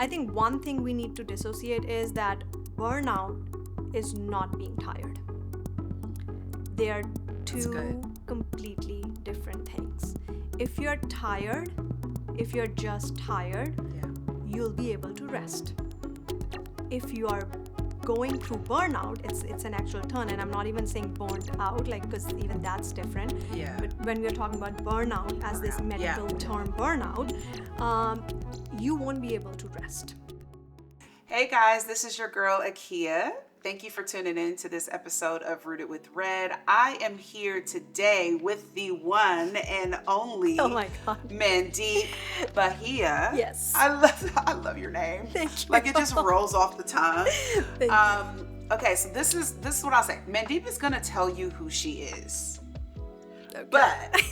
I think one thing we need to dissociate is that burnout is not being tired. They are two completely different things. If you're tired, if you're just tired, you'll be able to rest. If you are going through burnout, it's an actual term, and I'm not even saying burnt out, like, because even that's different. But when we're talking about burnout as this medical term, burnout, you won't be able to rest. Hey guys, this is your girl Akia. Thank you for tuning in to this episode of Rooted with Red. I am here today with the one and only Mandeep Bahia. Yes. I love your name. Thank you. Like it just rolls off the tongue. Thank you. Okay, so this is what I'll say. Mandeep is gonna tell you who she is. Okay. But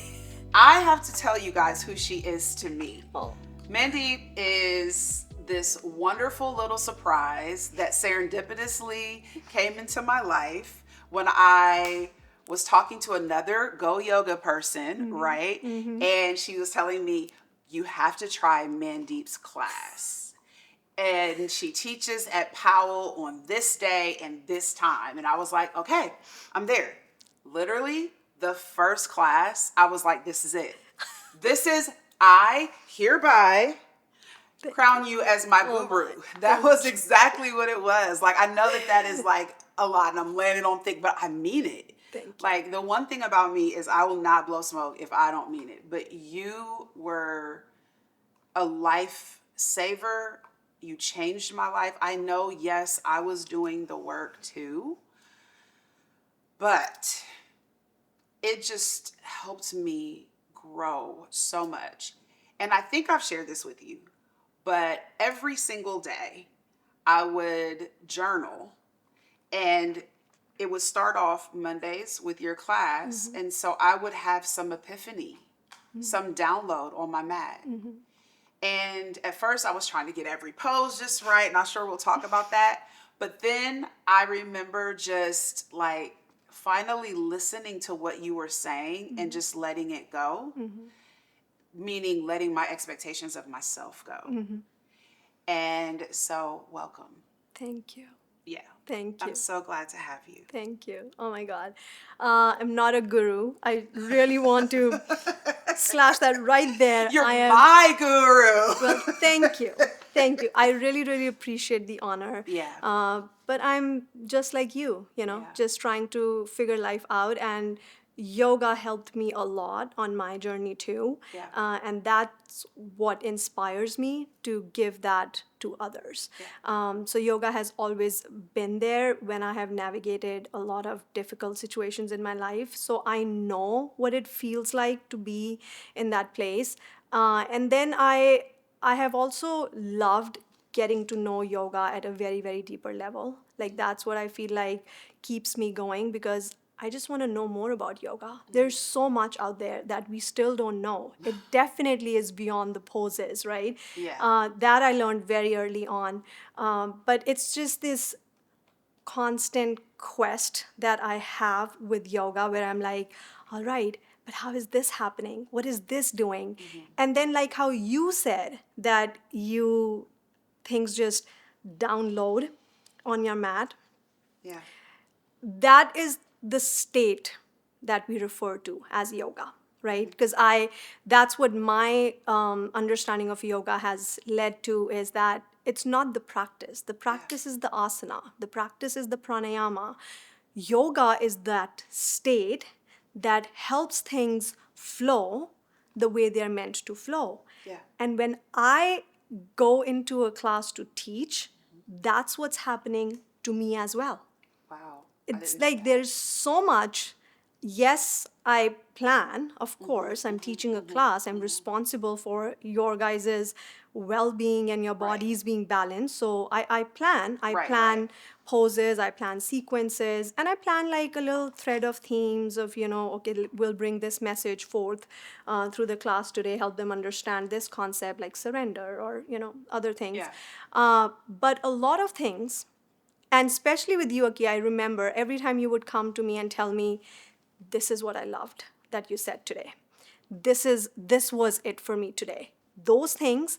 I have to tell you guys who she is to me. Oh. Mandeep is this wonderful little surprise that serendipitously came into my life when I was talking to another Go Yoga person, right? And she was telling me, you have to try Mandeep's class. And she teaches at Powell on this day and this time. And I was like, okay, I'm there. Literally, the first class, I was like, this is it. I hereby crown you as my guru. That was exactly what it was. Like, I know that is like a lot and I'm landing on thick, but I mean it. Thank you. Like, the one thing about me is I will not blow smoke if I don't mean it. But you were a lifesaver. You changed my life. I know, yes, I was doing the work too, but it just helped me grow so much. And I think I've shared this with you. But every single day, I would journal, and it would start off Mondays with your class, and so I would have some epiphany, some download on my mat. And at first, I was trying to get every pose just right, and I'm sure we'll talk about that. But then I remember just like finally listening to what you were saying and just letting it go. Meaning letting my expectations of myself go. And so, welcome. Thank you. Yeah. Thank you. I'm so glad to have you. Thank you. Oh my God. I'm not a guru. I really want to slash that right there. You're my guru. Well, thank you. Thank you. I really, really appreciate the honor. Yeah. But I'm just like you, just trying to figure life out, and yoga helped me a lot on my journey too. Yeah. And that's what inspires me to give that to others. Yeah. So yoga has always been there when I have navigated a lot of difficult situations in my life. So I know what it feels like to be in that place. And then I have also loved getting to know yoga at a very, very deeper level. Like that's what I feel like keeps me going, because I just want to know more about yoga. There's so much out there that we still don't know. It definitely is beyond the poses, right? Yeah. That I learned very early on. But it's just this constant quest that I have with yoga where I'm like, all right, but how is this happening? What is this doing? And then like how you said that things just download on your mat. Yeah. That is the state that we refer to as yoga, right? Because that's what my understanding of yoga has led to, is that it's not the practice. The practice is the asana. The practice is the pranayama. Yoga is that state that helps things flow the way they're meant to flow. Yeah. And when I go into a class to teach, that's what's happening to me as well. Wow. It's like there's so much. Yes, I plan, of course. I'm teaching a class. I'm responsible for your guys' well-being and your bodies being balanced. So I plan. I plan poses, I plan sequences, and I plan like a little thread of themes of, okay, we'll bring this message forth through the class today, help them understand this concept like surrender or, other things. Yeah. But a lot of things, and especially with you, Aki, I remember every time you would come to me and tell me, this is what I loved that you said today. This was it for me today. Those things,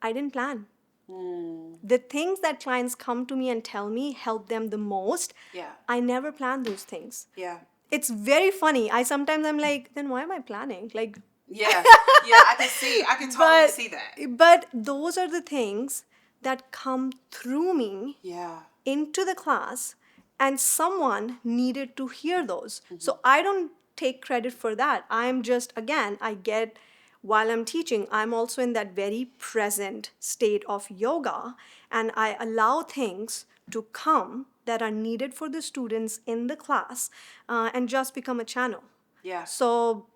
I didn't plan. The things that clients come to me and tell me help them the most, Yeah. I never plan those things. Yeah. It's very funny. I'm like, then why am I planning? Like, Yeah. Yeah. I can totally see that. but those are the things that come through me Yeah. into the class, and someone needed to hear those. So I don't take credit for that. I'm just, again, I get, while I'm teaching, I'm also in that very present state of yoga, and I allow things to come that are needed for the students in the class, and just become a channel. Yeah. So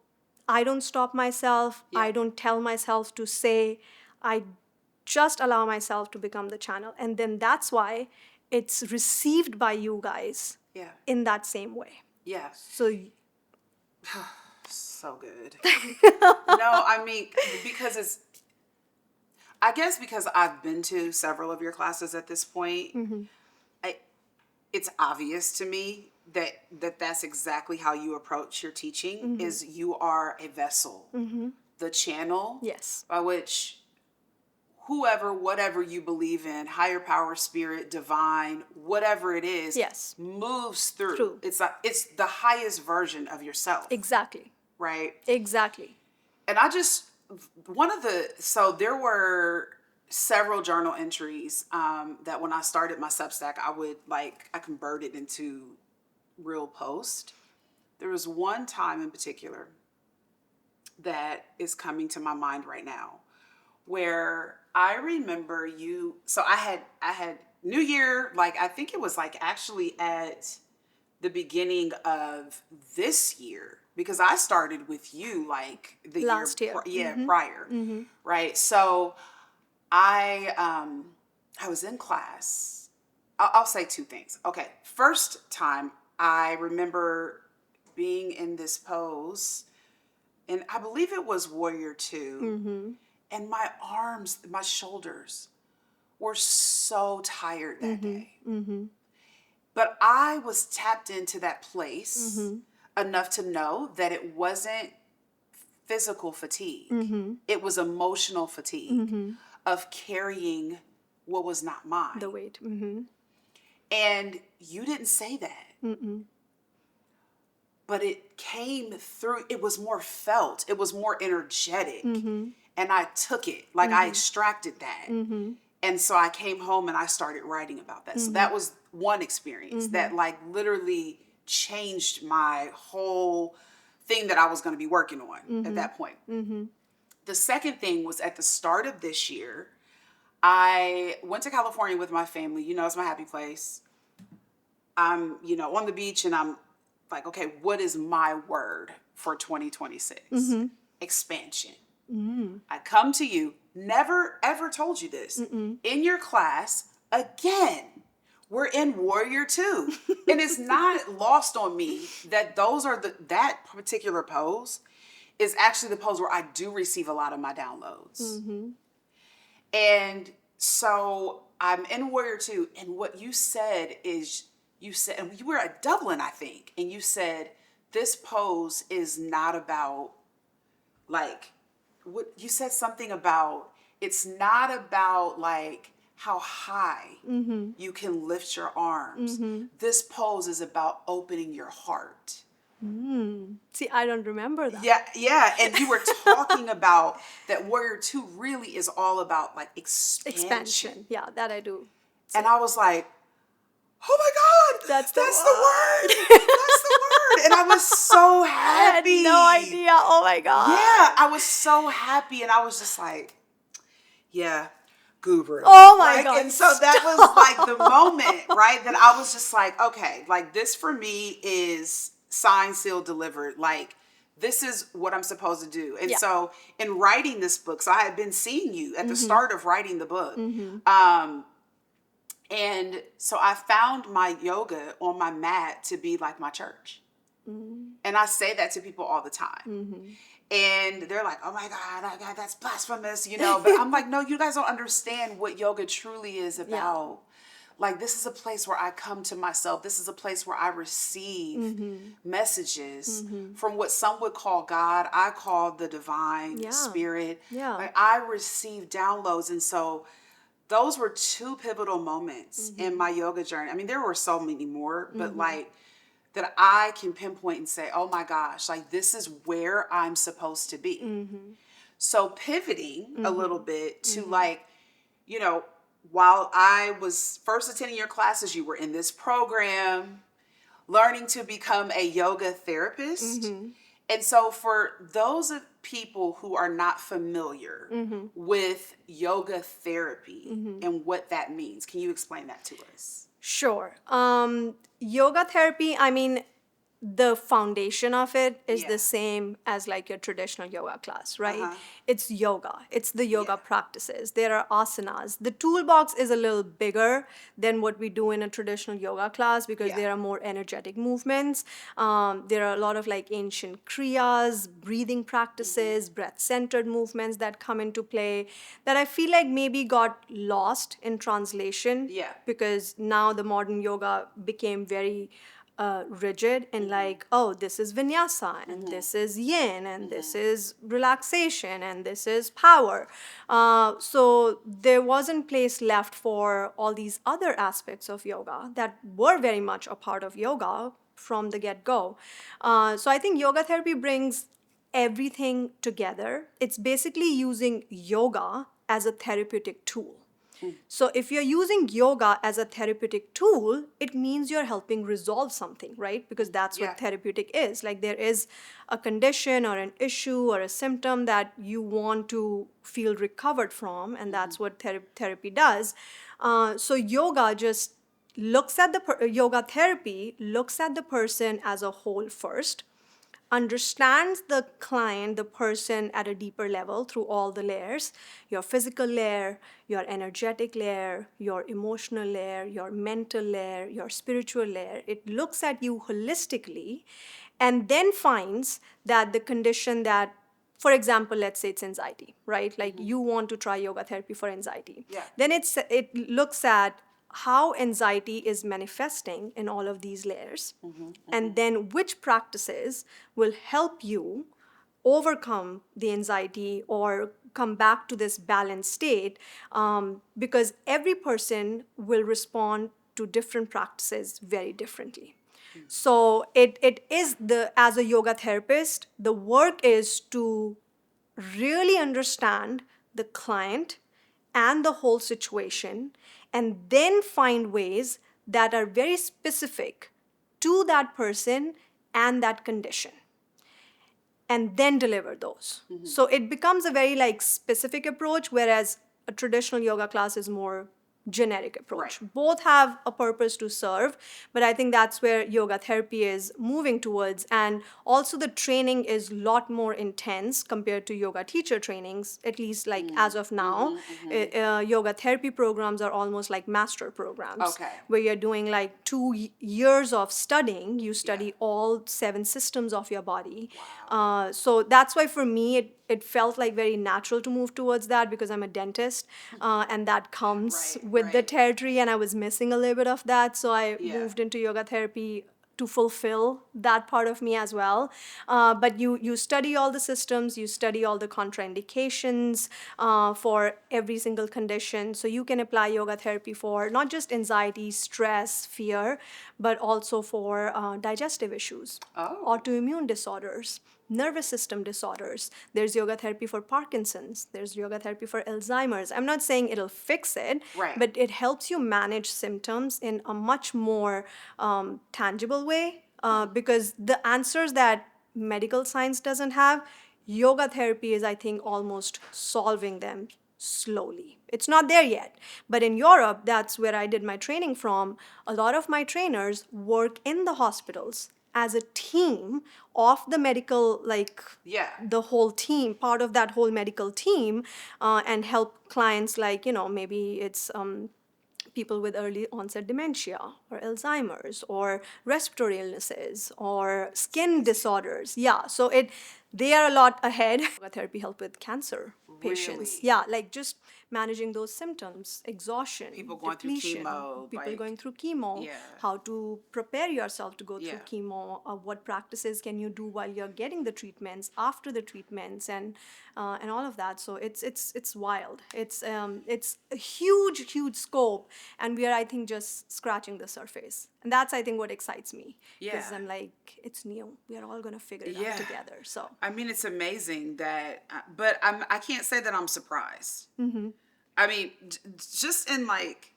I don't stop myself. Yeah. I don't tell myself to say. I just allow myself to become the channel. And then that's why it's received by you guys Yeah. in that same way. Yeah. So So good. No, I mean, because I guess because I've been to several of your classes at this point, it's obvious to me that's exactly how you approach your teaching, is you are a vessel, the channel yes. by which whoever, whatever you believe in, higher power, spirit, divine, whatever it is, Yes. moves through. True. It's the highest version of yourself, Exactly. right? Exactly. And so there were several journal entries that when I started my Substack, I converted into real post. There was one time in particular that is coming to my mind right now where I remember you. So I had New Year, I think it was actually at the beginning of this year, because I started with you the Last year. Prior, right? So I was in class. I'll say two things. Okay, first time I remember being in this pose, and I believe it was Warrior 2, and my arms, my shoulders were so tired that day. But I was tapped into that place enough to know that it wasn't physical fatigue. It was emotional fatigue of carrying what was not mine. The weight. And you didn't say that. But it came through. It was more felt. It was more energetic. And I took it. I extracted that. And so I came home and I started writing about that. So that was one experience that literally changed my whole thing that I was going to be working on at that point. The second thing was at the start of this year, I went to California with my family. It's my happy place. I'm, on the beach, and I'm like, okay, what is my word for 2026? Expansion. I come to you, never ever told you this. In your class, again, we're in Warrior 2. And it's not lost on me that that particular pose is actually the pose where I do receive a lot of my downloads. And so I'm in Warrior 2, and what you said is, and you were at Dublin, I think, and you said, this pose is not about, what you said something about, it's not about how high you can lift your arms. This pose is about opening your heart. See, I don't remember that. Yeah. And you were talking about that Warrior 2 really is all about expansion. Yeah, that I do. And I was like, oh my God, That's the word. That's the word. And I was so happy. I had no idea. Oh my God. Yeah, I was so happy. And I was just like, yeah, guru. Oh my God. And so that was the moment, right? That I was just like, okay, this for me is signed, sealed, delivered. This is what I'm supposed to do. And so in writing this book, so I had been seeing you at the start of writing the book. And so I found my yoga on my mat to be like my church. And I say that to people all the time. And they're like, oh my God, that's blasphemous, But I'm like, no, you guys don't understand what yoga truly is about. This is a place where I come to myself. This is a place where I receive messages from what some would call God. I call the divine spirit. Yeah. I receive downloads. And so those were two pivotal moments in my yoga journey. I mean, there were so many more, but like that I can pinpoint and say, oh my gosh, like this is where I'm supposed to be. So pivoting a little bit to like, you know, while I was first attending your classes, you were in this program, learning to become a yoga therapist. And so for those of people who are not familiar with yoga therapy and what that means, can you explain that to us? Sure. Yoga therapy, I mean, the foundation of it is Yeah. the same as like your traditional yoga class, right? Uh-huh. It's yoga. It's the yoga Yeah. practices. There are asanas. The toolbox is a little bigger than what we do in a traditional yoga class because Yeah. there are more energetic movements. There are a lot of like ancient kriyas, breathing practices, breath-centered movements that come into play that I feel like maybe got lost in translation. Yeah. Because now the modern yoga became very rigid and like, oh, this is vinyasa and this is yin and this is relaxation and this is power. So there wasn't place left for all these other aspects of yoga that were very much a part of yoga from the get-go. So I think yoga therapy brings everything together. It's basically using yoga as a therapeutic tool. So if you're using yoga as a therapeutic tool, it means you're helping resolve something, right? Because that's Yeah. what therapeutic is. Like there is a condition or an issue or a symptom that you want to feel recovered from, and that's what therapy does. So yoga just looks at yoga therapy looks at the person as a whole first, understands the client, the person at a deeper level through all the layers, your physical layer, your energetic layer, your emotional layer, your mental layer, your spiritual layer. It looks at you holistically and then finds that the condition that, for example, let's say it's anxiety, right? Like you want to try yoga therapy for anxiety. Yeah. Then it looks at how anxiety is manifesting in all of these layers, and then which practices will help you overcome the anxiety or come back to this balanced state, because every person will respond to different practices very differently. So it is as a yoga therapist, the work is to really understand the client and the whole situation, and then find ways that are very specific to that person and that condition, and then deliver those. So it becomes a very like specific approach, whereas a traditional yoga class is more generic approach. Right. Both have a purpose to serve, but I think that's where yoga therapy is moving towards. And also the training is a lot more intense compared to yoga teacher trainings, at least like as of now. Yoga therapy programs are almost like master programs. Okay. Where you're doing like 2 years of studying. You study Yeah. all 7 systems of your body. So that's why for me, it felt like very natural to move towards that because I'm a dentist, and that comes Right, with the right. territory, and I was missing a little bit of that. So I Yeah. moved into yoga therapy to fulfill that part of me as well. But you study all the systems, you study all the contraindications for every single condition. So you can apply yoga therapy for not just anxiety, stress, fear, but also for digestive issues, Oh. autoimmune disorders, nervous system disorders. There's yoga therapy for Parkinson's. There's yoga therapy for Alzheimer's. I'm not saying it'll fix it, Right. but it helps you manage symptoms in a much more tangible way, because the answers that medical science doesn't have, yoga therapy is, I think, almost solving them slowly. It's not there yet. But in Europe, that's where I did my training from. A lot of my trainers work in the hospitals as a team of the medical, like Yeah. the whole team, part of that whole medical team, and help clients like, maybe it's people with early onset dementia or Alzheimer's or respiratory illnesses or skin disorders. Yeah, so they are a lot ahead. Yoga therapy help with cancer. patience. Really? Yeah, like just managing those symptoms, exhaustion, People going through depletion, chemo, people like, going through chemo, yeah. how to prepare yourself to go through Yeah. chemo, what practices can you do while you're getting the treatments, after the treatments, and all of that. So it's wild. It's a huge scope, and we are, I think, just scratching the surface. And that's, I think, what excites me, because Yeah. I'm like, it's new. We are all gonna figure it Yeah. out together. So I mean, it's amazing that, but I can't say that I'm surprised. I mean, just in like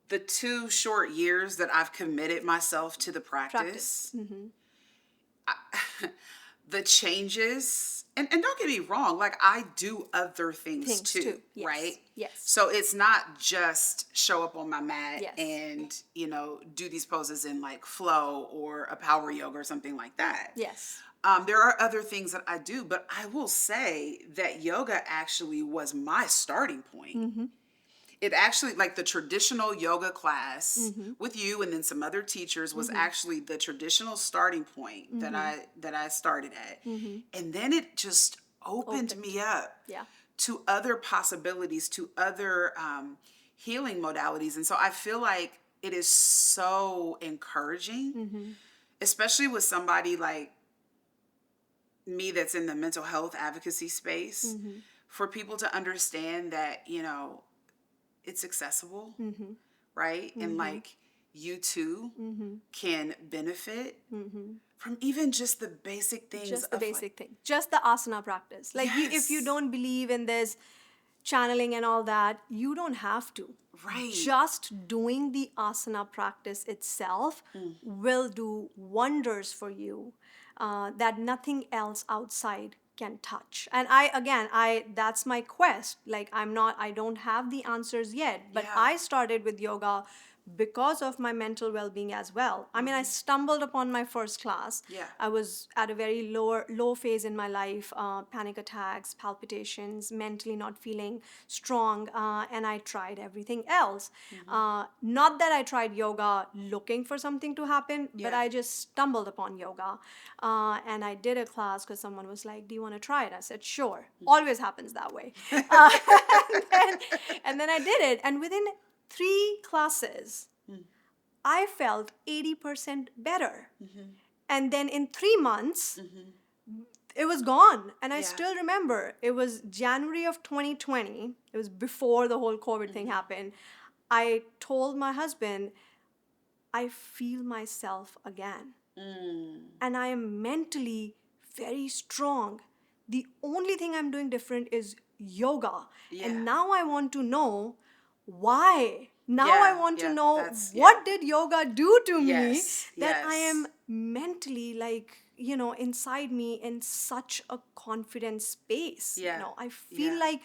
the 2 short years that I've committed myself to the practice. The changes, and don't get me wrong, like I do other things too, yes, right? yes, So it's not just show up on my mat yes, and, do these poses in like flow or a power yoga or something like that. yes. There are other things that I do, but I will say that yoga actually was my starting point. It actually, like the traditional yoga class with you and then some other teachers, was actually the traditional starting point that I started at. And then it just opened me up Yeah. to other possibilities, to other healing modalities. And so I feel like it is so encouraging, especially with somebody like me that's in the mental health advocacy space, for people to understand that, it's accessible, right? And like you too can benefit from even just the basic things. Just the of basic thing. Just the asana practice. Like if you Yes. don't believe in this channeling and all that, you don't have to. Right. Just doing the asana practice itself will do wonders for you, that nothing else outside can touch. And I that's my quest. Like I don't have the answers yet, but Yeah. I started with yoga because of my mental well-being as well. I mean, I stumbled upon my first class. Yeah. I was at a very low phase in my life, panic attacks, palpitations, mentally not feeling strong, and I tried everything else. Not that I tried yoga looking for something to happen, but Yeah. I just stumbled upon yoga, and I did a class because someone was like, "Do you want to try it?" I said, "Sure." Always happens that way. And then I did it, and within 3 classes, I felt 80% better. And then in 3 months, it was gone. And I Yeah. still remember, it was January of 2020. It was before the whole COVID thing happened. I told my husband, I feel myself again. And I am mentally very strong. The only thing I'm doing different is yoga. Yeah. And now I want to know why. Now Yeah, I want to yeah, know that's- what yeah. did yoga do to me Yes, that I yes. am mentally, like, inside me in such a confident space. Yeah, I feel yeah. like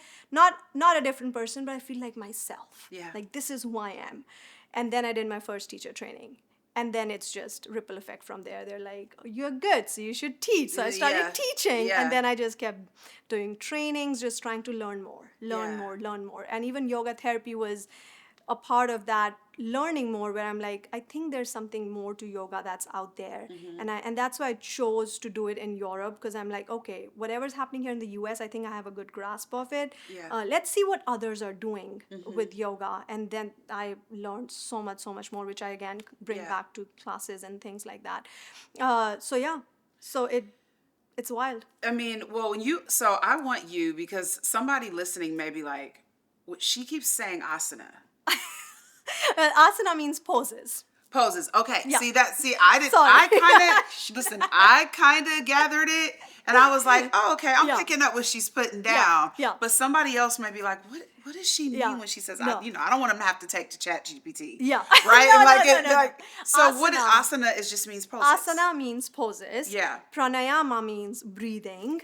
not a different person, but I feel like myself. Yeah. Like this is who I am. And then I did my first teacher training. And then it's just ripple effect from there. They're like, "Oh, you're good, so you should teach." So I started Yeah, teaching, yeah. and then I just kept doing trainings, just trying to learn more, learn Yeah. more, learn more. And even yoga therapy was a part of that learning more, where I'm like, I think there's something more to yoga that's out there. And that's why I chose to do it in Europe, because I'm like, okay, whatever's happening here in the US, I think I have a good grasp of it. Yeah. Let's see what others are doing with yoga. And then I learned so much more, which I again bring Yeah. back to classes and things like that. So it's wild. I mean, well, so I want you, because somebody listening may be like, "What, she keeps saying asana." Asana means poses. Poses. Okay. Yeah. See, Sorry. I kind of gathered it, and I was like, "Oh, okay, I'm Yeah. picking up what she's putting down." yeah. But somebody else may be like, "What does she mean Yeah. when she says, No. I don't want to have to take to ChatGPT." Yeah. Right? No, And like, no. like, so what is Asana. asana? Is just means poses. Asana means poses. Yeah. Pranayama means breathing.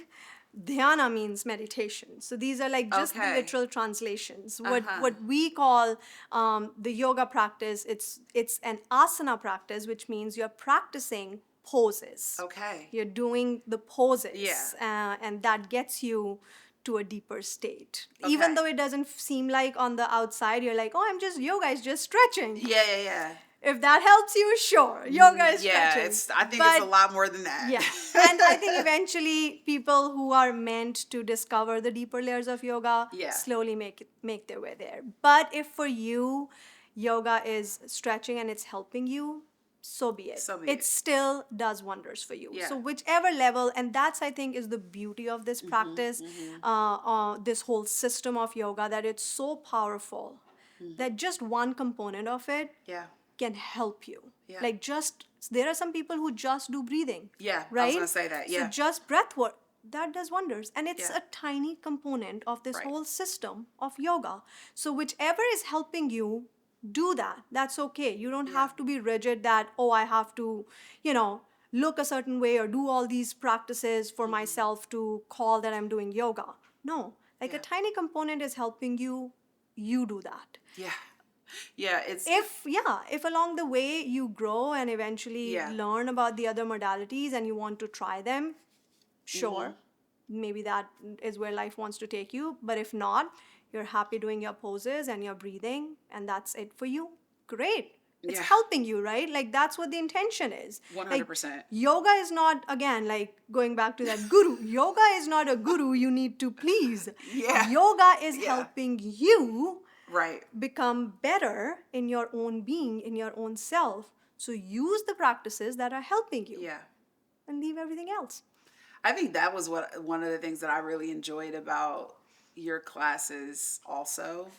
Dhyana means meditation. So these are like just the Okay. literal translations. What we call the yoga practice, it's an asana practice, which means you're practicing poses. Okay. You're doing the poses. Yeah. And that gets you to a deeper state. Okay. Even though it doesn't seem like on the outside, you're like, oh, I'm just yoga, it's just stretching. Yeah. If that helps you, sure. Yoga is Yeah, stretching. I think it's a But lot more than that. yeah. And I think eventually people who are meant to discover the deeper layers of yoga Yeah. slowly make their way there. But if for you yoga is stretching and it's helping you, so be it. So be It it. still does wonders for you. Yeah. So whichever level, and that's I think is the beauty of this practice, this whole system of yoga, that it's so powerful that just one component of it Yeah. can help you. Yeah. Like just there are some people who just do breathing. Yeah, Right? I was gonna say that, yeah. So just breath work, that does wonders. And it's Yeah. a tiny component of this Right. whole system of yoga. So whichever is helping you, do that. That's okay. You don't have to be rigid that, oh, I have to, look a certain way or do all these practices for myself to call that I'm doing yoga. No. Like a Yeah. tiny component is helping you, you do that. Yeah. Yeah, it's If along the way you grow and eventually Yeah. learn about the other modalities and you want to try them, sure, maybe that is where life wants to take you. But if not, you're happy doing your poses and your breathing and that's it for you, great. It's Yeah. helping you, right? Like that's what the intention is. 100%. Like, yoga is not, again, like going back to that guru. Yoga is not a guru you need to please. Yeah. Yoga is Yeah. helping you right. become better in your own being, in your own self. So use the practices that are helping you Yeah. and leave everything else. I think that was one of the things that I really enjoyed about your classes also,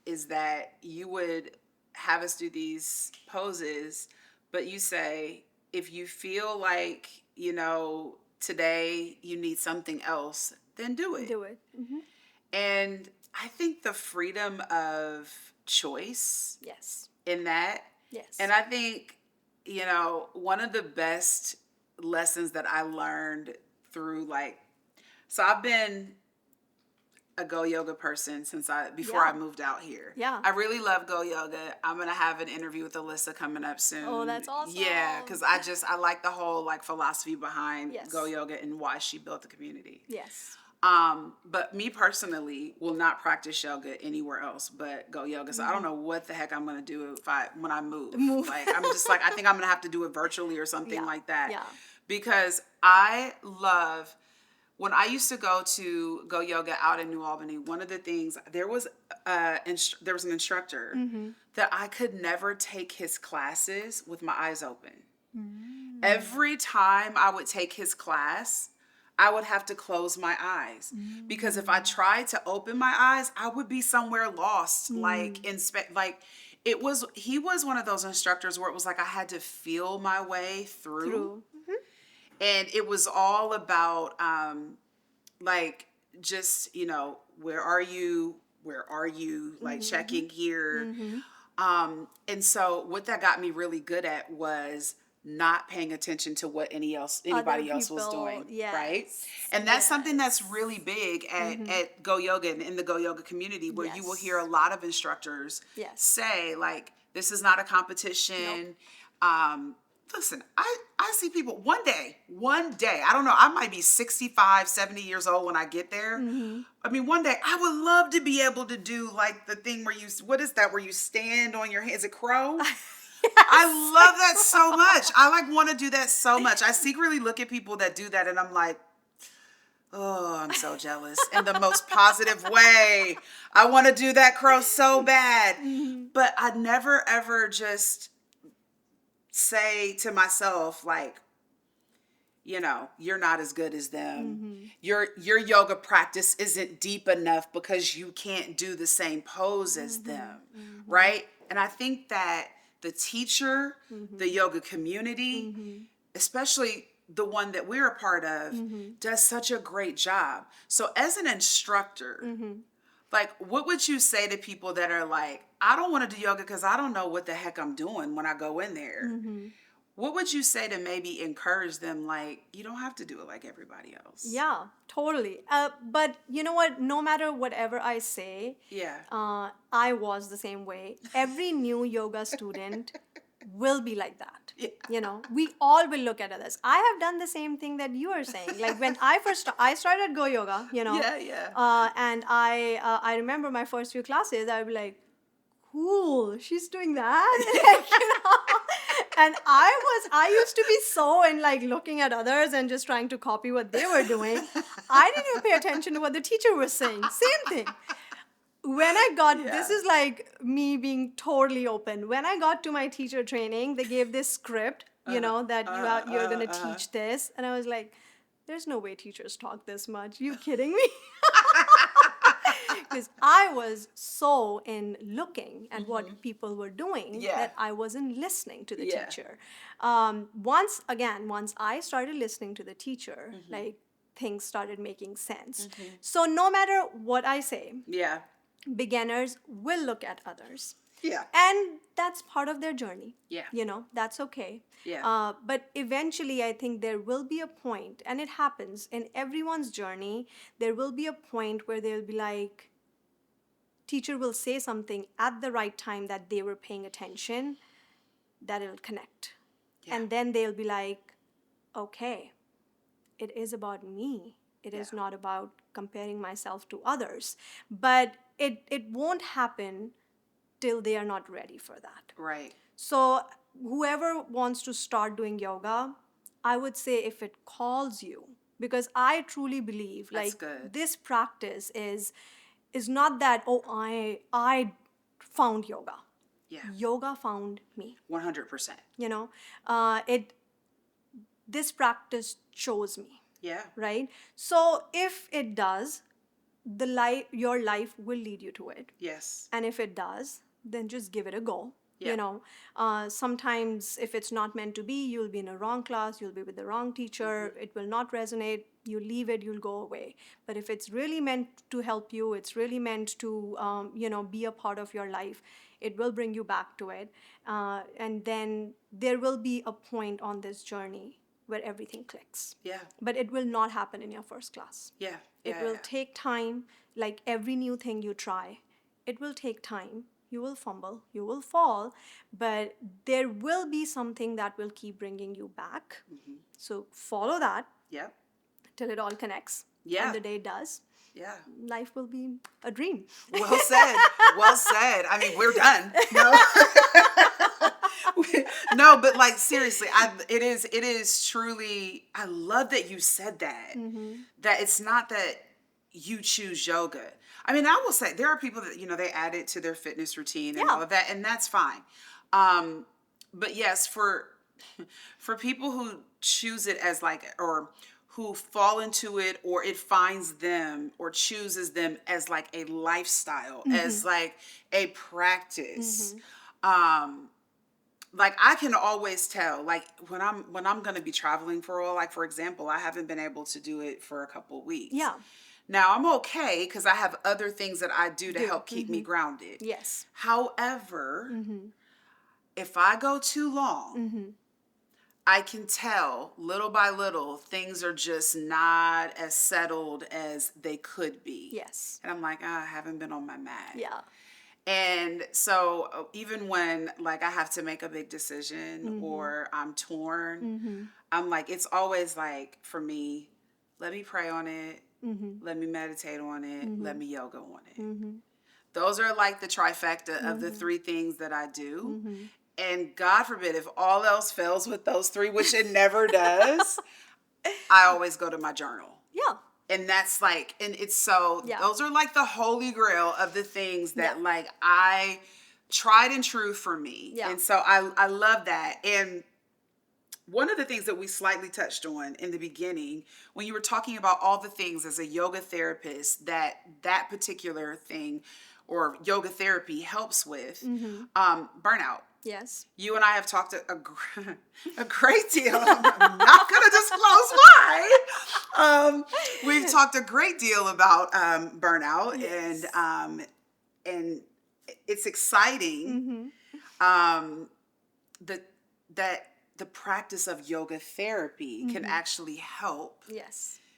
is that you would have us do these poses, but you say, if you feel like, today you need something else, then do it. Do it. And I think the freedom of choice Yes. in that, Yes. and I think, one of the best lessons that I learned through so I've been a Go Yoga person before Yeah. I moved out here. Yeah. I really love Go Yoga. I'm going to have an interview with Alyssa coming up soon. Oh, that's awesome. Yeah, because I like the whole philosophy behind Yes. Go Yoga and why she built the community. Yes. But me personally will not practice yoga anywhere else but Go Yoga. So I don't know what the heck I'm gonna do when I move. I'm just I think I'm gonna have to do it virtually or something like that. Yeah. Because I love when I used to go to Go Yoga out in New Albany. One of the things there was an instructor that I could never take his classes with my eyes open. Every time I would take his class, I would have to close my eyes because if I tried to open my eyes, I would be somewhere lost. He was one of those instructors where it was I had to feel my way through. And it was all about just, where are you? Checking here. And so what that got me really good at was not paying attention to what anybody else was doing. Yes. Right. And that's something that's really big at Go Yoga and in the Go Yoga community, where you will hear a lot of instructors say this is not a competition. Listen, I see people one day, I don't know, I might be 65, 70 years old when I get there. I mean, one day I would love to be able to do the thing where where you stand on your hands, is it crow? I love that so much. I want to do that so much. I secretly look at people that do that and I'm like, oh, I'm so jealous in the most positive way. I want to do that crow so bad. But I never ever just say to myself, you're not as good as them. Your yoga practice isn't deep enough because you can't do the same pose as them. Right? And I think that the teacher, the yoga community, especially the one that we're a part of, does such a great job. So as an instructor, what would you say to people that are I don't want to do yoga because I don't know what the heck I'm doing when I go in there? What would you say to maybe encourage them? You don't have to do it like everybody else. Yeah, totally. But you know what? No matter whatever I say, I was the same way. Every new yoga student will be like that. Yeah. We all will look at others. I have done the same thing that you are saying. When I started Go Yoga, Yeah. and I remember my first few classes, I would be like, cool, she's doing that. Like, and I used to be so in like looking at others and just trying to copy what they were doing. I didn't even pay attention to what the teacher was saying. Same thing. When I got, this is like me being totally open. When I got to my teacher training, they gave this script, that you're going to teach this. And I was like, there's no way teachers talk this much. You kidding me? Because I was so in looking at what people were doing that I wasn't listening to the teacher. Once I started listening to the teacher, like things started making sense. So no matter what I say, beginners will look at others. Yeah. And that's part of their journey. Yeah. That's okay. Yeah. But eventually, I think there will be a point, and it happens in everyone's journey, there will be a point where they'll be like, teacher will say something at the right time that they were paying attention, that it'll connect. Yeah. And then they'll be like, okay, it is about me. It is not about comparing myself to others. But it won't happen till they are not ready for that. Right. So whoever wants to start doing yoga, I would say if it calls you, because I truly believe this practice is not that, I found yoga. Yeah. Yoga found me. 100%. This practice chose me. Yeah. Right? So if it does, your life will lead you to it. Yes. And if it does, then just give it a go. Yeah. Sometimes if it's not meant to be, you'll be in a wrong class, you'll be with the wrong teacher, it will not resonate, you leave it, you'll go away. But if it's really meant to help you, it's really meant to, be a part of your life, it will bring you back to it. And then there will be a point on this journey where everything clicks. Yeah. But it will not happen in your first class. Yeah. It will take time, like every new thing you try. It will take time. You will fumble, you will fall, but there will be something that will keep bringing you back. So follow that till it all connects. Yeah. And the day it does, life will be a dream. Well said. Well said. I mean, we're done. No. No, but like seriously, it is truly, I love that you said that. That it's not that you choose yoga. I mean, I will say there are people that, they add it to their fitness routine and all of that, and that's fine. But yes, for people who choose it as or who fall into it, or it finds them or chooses them as like a lifestyle, as like a practice. Like I can always tell, like when I'm going to be traveling for a while, like for example, I haven't been able to do it for a couple of weeks. Yeah. Now, I'm okay because I have other things that I do to help keep me grounded. Yes. However, if I go too long, I can tell little by little things are just not as settled as they could be. Yes. And I'm like, I haven't been on my mat. Yeah. And so even when like I have to make a big decision or I'm torn, I'm like, it's always like for me, let me pray on it. Let me meditate on it. Let me yoga on it. Those are like the trifecta of the three things that I do. And God forbid, if all else fails with those three, which it never does, I always go to my journal. Yeah. And that's like, and it's so, those are like the holy grail of the things that like I tried and true for me. Yeah. And so I love that. And one of the things that we slightly touched on in the beginning, when you were talking about all the things as a yoga therapist that particular thing or yoga therapy helps with, burnout. Yes. You and I have talked a great deal. I'm not going to disclose why. We've talked a great deal about burnout, and it's exciting that the practice of yoga therapy can actually help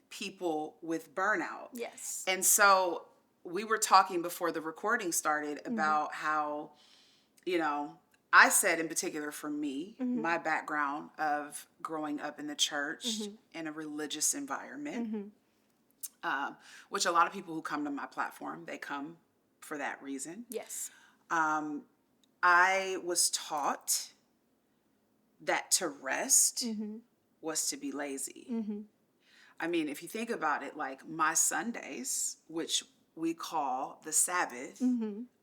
people with burnout. Yes. And so we were talking before the recording started about how, I said in particular for me, my background of growing up in the church in a religious environment, which a lot of people who come to my platform, they come for that reason. Yes. I was taught that to rest was to be lazy. I mean, if you think about it, like my Sundays, which we call the Sabbath,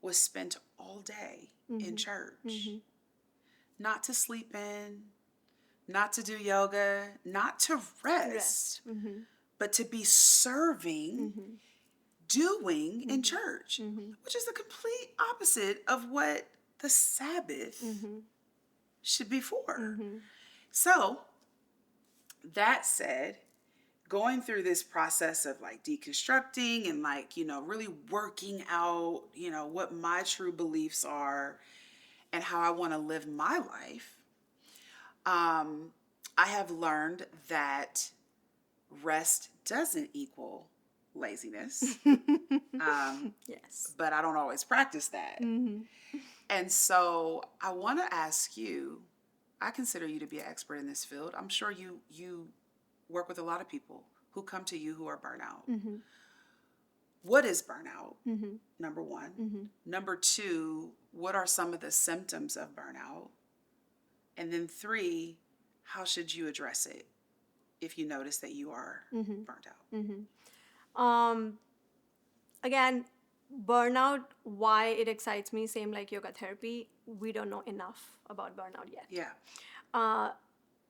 was spent all day in church. Not to sleep in, not to do yoga, not to rest, but to be serving, doing in church, which is the complete opposite of what the Sabbath should be for. So, that said, going through this process of like deconstructing and like, really working out, what my true beliefs are and how I want to live my life, I have learned that rest doesn't equal laziness. Yes. But I don't always practice that. And so I want to ask you, I consider you to be an expert in this field. I'm sure you work with a lot of people who come to you who are burnout. What is burnout? Number one. Number two, what are some of the symptoms of burnout? And then three, how should you address it if you notice that you are burnt out? Again, burnout, why it excites me, same like yoga therapy, we don't know enough about burnout yet. Yeah.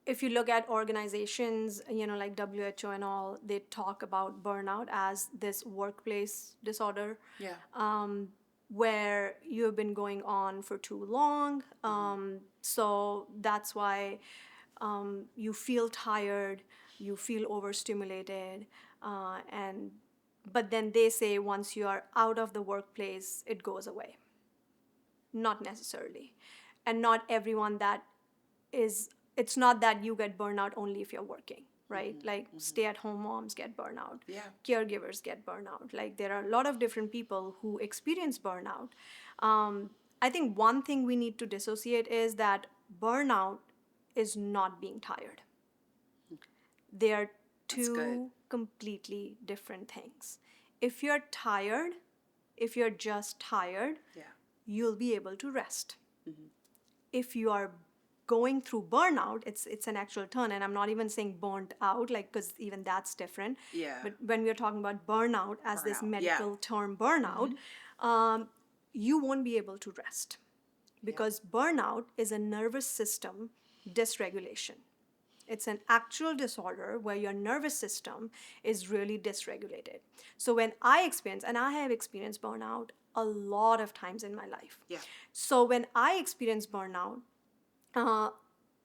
If you look at organizations, like WHO and all, they talk about burnout as this workplace disorder. Yeah. Where you have been going on for too long. So that's why you feel tired, you feel overstimulated, but then they say once you are out of the workplace, it goes away. Not necessarily. And not everyone it's not that you get burnout only if you're working, right? Like stay-at-home moms get burnout. Yeah. Caregivers get burnout. Like there are a lot of different people who experience burnout. I think one thing we need to dissociate is that burnout is not being tired. They are two completely different things. If you're tired, if you're just tired, you'll be able to rest. If you are going through burnout, it's an actual term, and I'm not even saying burnt out, like, because even that's different. Yeah. But when we're talking about burnout as this Burnout, medical term, burnout, you won't be able to rest because burnout is a nervous system dysregulation. It's an actual disorder where your nervous system is really dysregulated. So when I experience, and I have experienced burnout a lot of times in my life. Yeah. So when I experience burnout,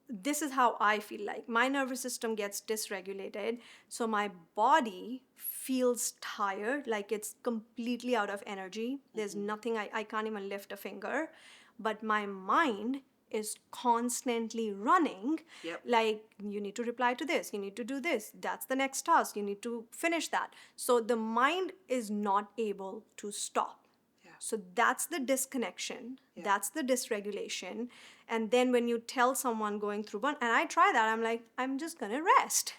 this is how I feel like. My nervous system gets dysregulated, so my body feels tired, like it's completely out of energy. There's nothing, I can't even lift a finger. But my mind is constantly running. Yep. Like, you need to reply to this, you need to do this, that's the next task, you need to finish that. So the mind is not able to stop. So that's the disconnection, that's the dysregulation. And then when you tell someone going through burn, and I try that, I'm like, I'm just gonna rest.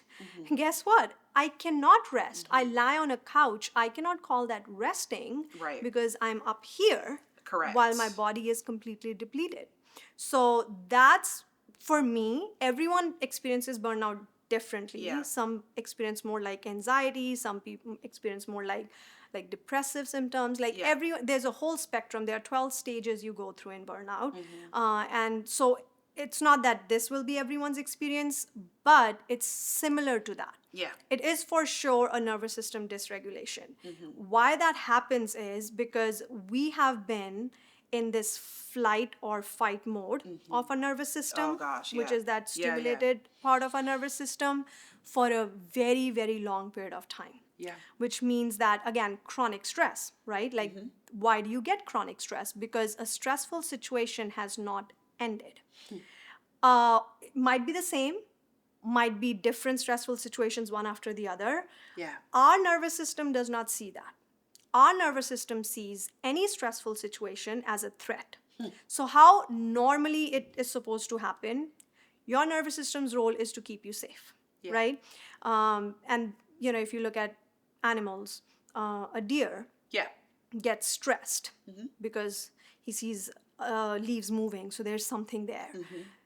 Guess what? I cannot rest. I lie on a couch, I cannot call that resting. Right. Because I'm up here. Correct. While my body is completely depleted. So that's, for me, everyone experiences burnout differently. Yeah. Some experience more like anxiety, some people experience more like depressive symptoms. Like everyone, there's a whole spectrum. There are 12 stages you go through in burnout. And so it's not that this will be everyone's experience, but it's similar to that. Yeah. It is for sure a nervous system dysregulation. Why that happens is because we have been in this flight or fight mode of our nervous system, which is that stimulated part of our nervous system, for a very, very long period of time. Yeah. Which means that, again, chronic stress, right? Like, why do you get chronic stress? Because a stressful situation has not ended. It might be the same, might be different stressful situations one after the other. Yeah. Our nervous system does not see that. Our nervous system sees any stressful situation as a threat. So how normally it is supposed to happen, your nervous system's role is to keep you safe, right? And, if you look at animals, a deer gets stressed because he sees leaves moving, so there's something there.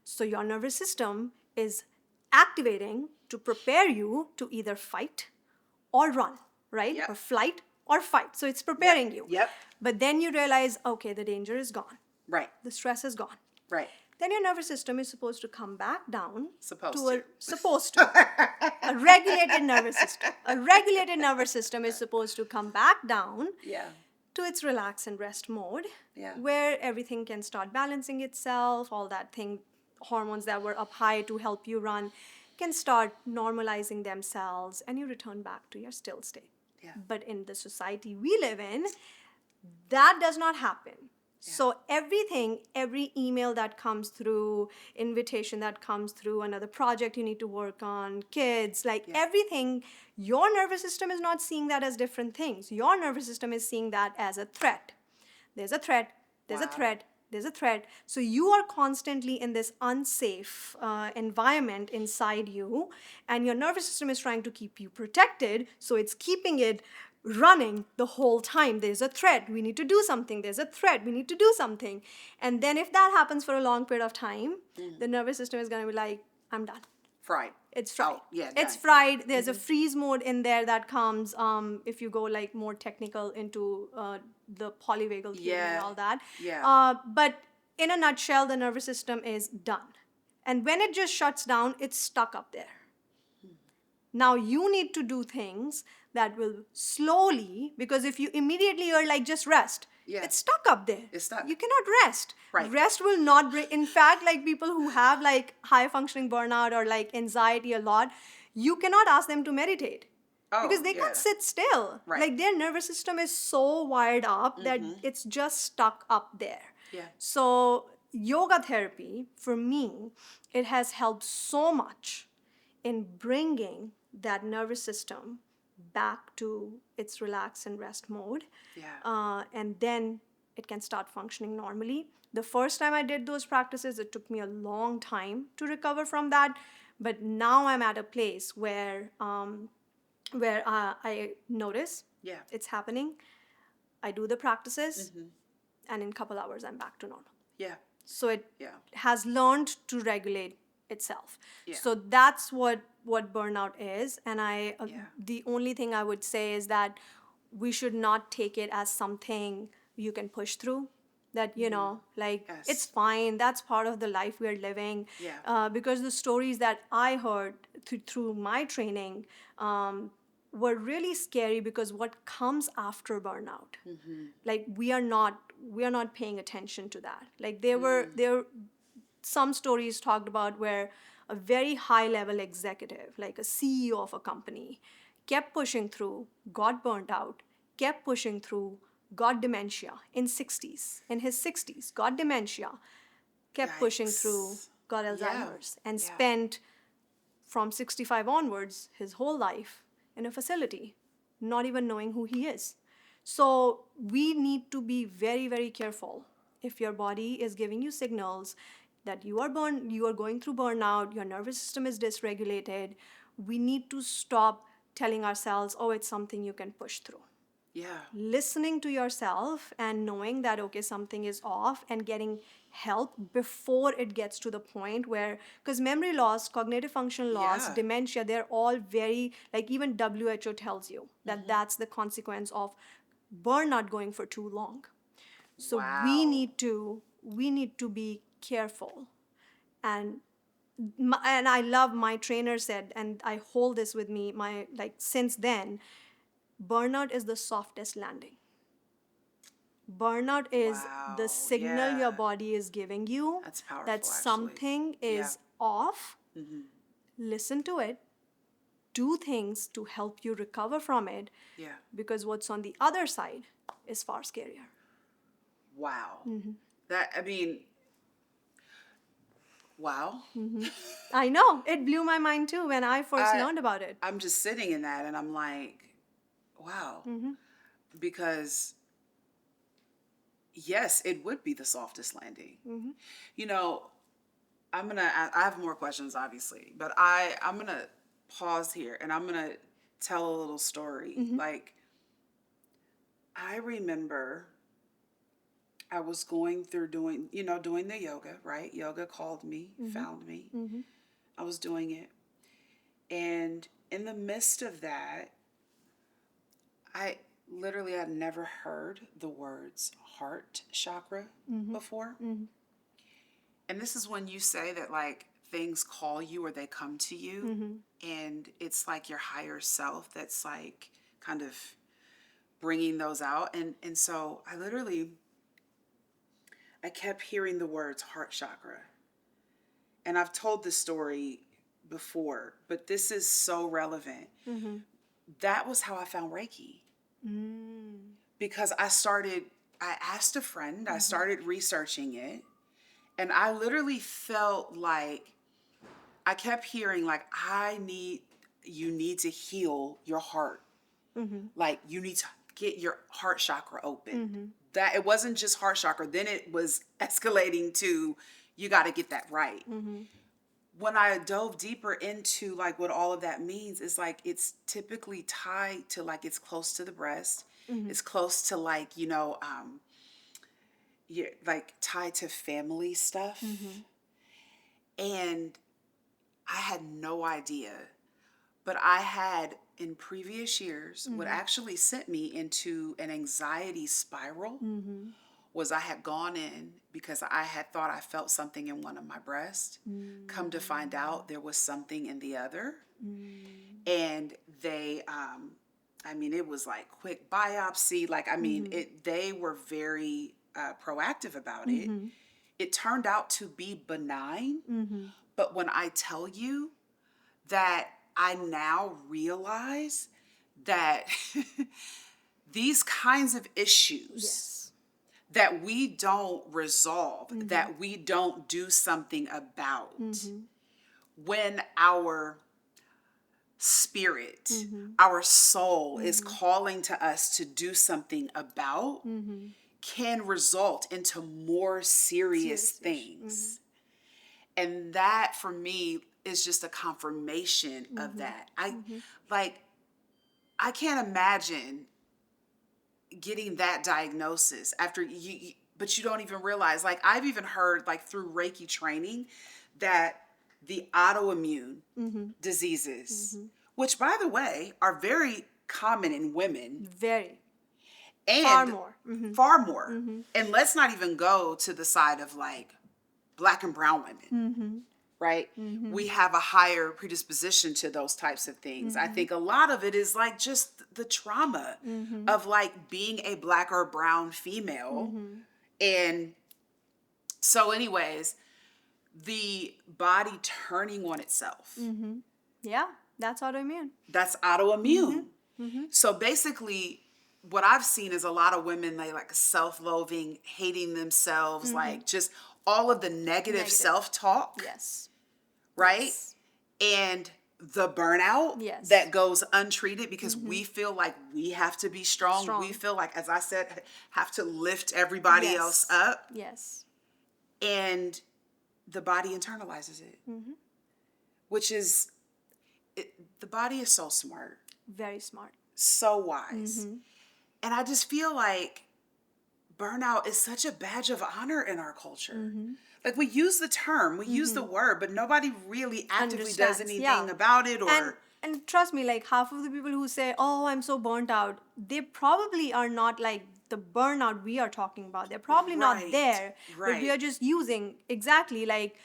So your nervous system is activating to prepare you to either fight or run, right? Yep. Or flight or fight. So it's preparing you. Yep. But then you realize, okay, the danger is gone. Right. The stress is gone. Right. Then your nervous system is supposed to come back down Supposed a regulated nervous system. A regulated nervous system is supposed to come back down Yeah. to its relax and rest mode, Yeah. where everything can start balancing itself, all that thing, hormones that were up high to help you run can start normalizing themselves, and you return back to your still state. Yeah. But in the society we live in, that does not happen. So everything, every email that comes through, invitation that comes through, another project you need to work on, kids, like everything, your nervous system is not seeing that as different things. Your nervous system is seeing that as a threat. There's a threat, there's a threat, there's a threat. So you are constantly in this unsafe environment inside you, and your nervous system is trying to keep you protected, so it's keeping it running the whole time. There's a threat, we need to do something. There's a threat, we need to do something. And then if that happens for a long period of time, the nervous system is going to be like, I'm done. Fried. It's fried. Oh, yeah, it's done. fried. There's a freeze mode in there that comes if you go like more technical into the polyvagal theory and all that. Yeah. But in a nutshell, the nervous system is done. And when it just shuts down, it's stuck up there. Now you need to do things that will slowly, because if you immediately are like, just rest, it's stuck up there. It's stuck. You cannot rest. Right. Rest will not bring, in fact, like people who have like high functioning burnout or like anxiety a lot, you cannot ask them to meditate. Because they can't sit still. Right. Like their nervous system is so wired up that it's just stuck up there. Yeah. So yoga therapy, for me, it has helped so much in bringing that nervous system back to its relax and rest mode. Yeah. And then it can start functioning normally. The first time I did those practices, it took me a long time to recover from that. But now I'm at a place where I notice it's happening. I do the practices, and in a couple hours, I'm back to normal. Yeah. So it has learned to regulate itself. Yeah. So that's what burnout is. And the only thing I would say is that we should not take it as something you can push through. That, you know, like, it's fine. That's part of the life we're living. Yeah. Because the stories that I heard through my training were really scary, because what comes after burnout, like we are not paying attention to that. Like there were some stories talked about where a very high level executive, like a CEO of a company, kept pushing through, got burnt out, kept pushing through, got dementia in his 60s, got dementia, kept pushing through, got Alzheimer's, and spent from 65 onwards his whole life in a facility, not even knowing who he is. So we need to be very, very careful. If your body is giving you signals that you are going through burnout, your nervous system is dysregulated, we need to stop telling ourselves, oh, it's something you can push through. Yeah. Listening to yourself and knowing that, okay, something is off, and getting help before it gets to the point where, because memory loss, cognitive function loss, dementia, they're all very, like even WHO tells you that that's the consequence of burnout going for too long. So we need to be careful. And I love, my trainer said, and I hold this with me, since then, burnout is the softest landing. Burnout is the signal your body is giving you. That's powerful, that actually. something is off. Listen to it. Do things to help you recover from it. Yeah. Because what's on the other side is far scarier. Wow. That, I mean, wow. I know. It blew my mind too when I first learned about it. I'm just sitting in that and I'm like, wow. Because yes, it would be the softest landing. You know, I have more questions obviously, but I'm going to pause here and I'm going to tell a little story. Like, I remember I was going through doing the yoga, right? Yoga called me, found me. I was doing it. And in the midst of that, I literally had never heard the words heart chakra before. And this is when you say that like things call you or they come to you, and it's like your higher self that's like kind of bringing those out. And so I kept hearing the words heart chakra. And I've told this story before, but this is so relevant. That was how I found Reiki. Because I asked a friend, I started researching it, and I literally felt like I kept hearing like, you need to heal your heart. Like you need to get your heart chakra open. That it wasn't just heart chakra. Then it was escalating to, you got to get that right. When I dove deeper into like what all of that means, is like, it's typically tied to like, it's close to the breast. It's close to like, like tied to family stuff. And I had no idea, but I had in previous years, what actually sent me into an anxiety spiral was I had gone in because I had thought I felt something in one of my breasts. Come to find out there was something in the other. And they, it was like quick biopsy. Like, they were very proactive about it. It turned out to be benign. But when I tell you that I now realize that these kinds of issues that we don't resolve, that we don't do something about, when our spirit, our soul is calling to us to do something about, can result into more serious things. And that for me is just a confirmation of that. I can't imagine getting that diagnosis after but you don't even realize, like I've even heard like through Reiki training that the autoimmune diseases, which by the way are very common in women. Very. And far more. And let's not even go to the side of like Black and brown women, right? We have a higher predisposition to those types of things. I think a lot of it is like just the trauma of like being a Black or brown female. And so anyways, the body turning on itself. Yeah, that's autoimmune. That's autoimmune. So basically, what I've seen is a lot of women, they like self-loathing, hating themselves, like just all of the negative self-talk. Yes. Right? Yes. And the burnout that goes untreated because we feel like we have to be strong. We feel like, as I said, have to lift everybody else up. Yes. And the body internalizes it. Which is, the body is so smart. Very smart. So wise. And I just feel like burnout is such a badge of honor in our culture. Like we use the term, we use the word, but nobody really actively does anything about it. And trust me, like half of the people who say, oh, I'm so burnt out, they probably are not like the burnout we are talking about. They're probably not there, but we are just using exactly like,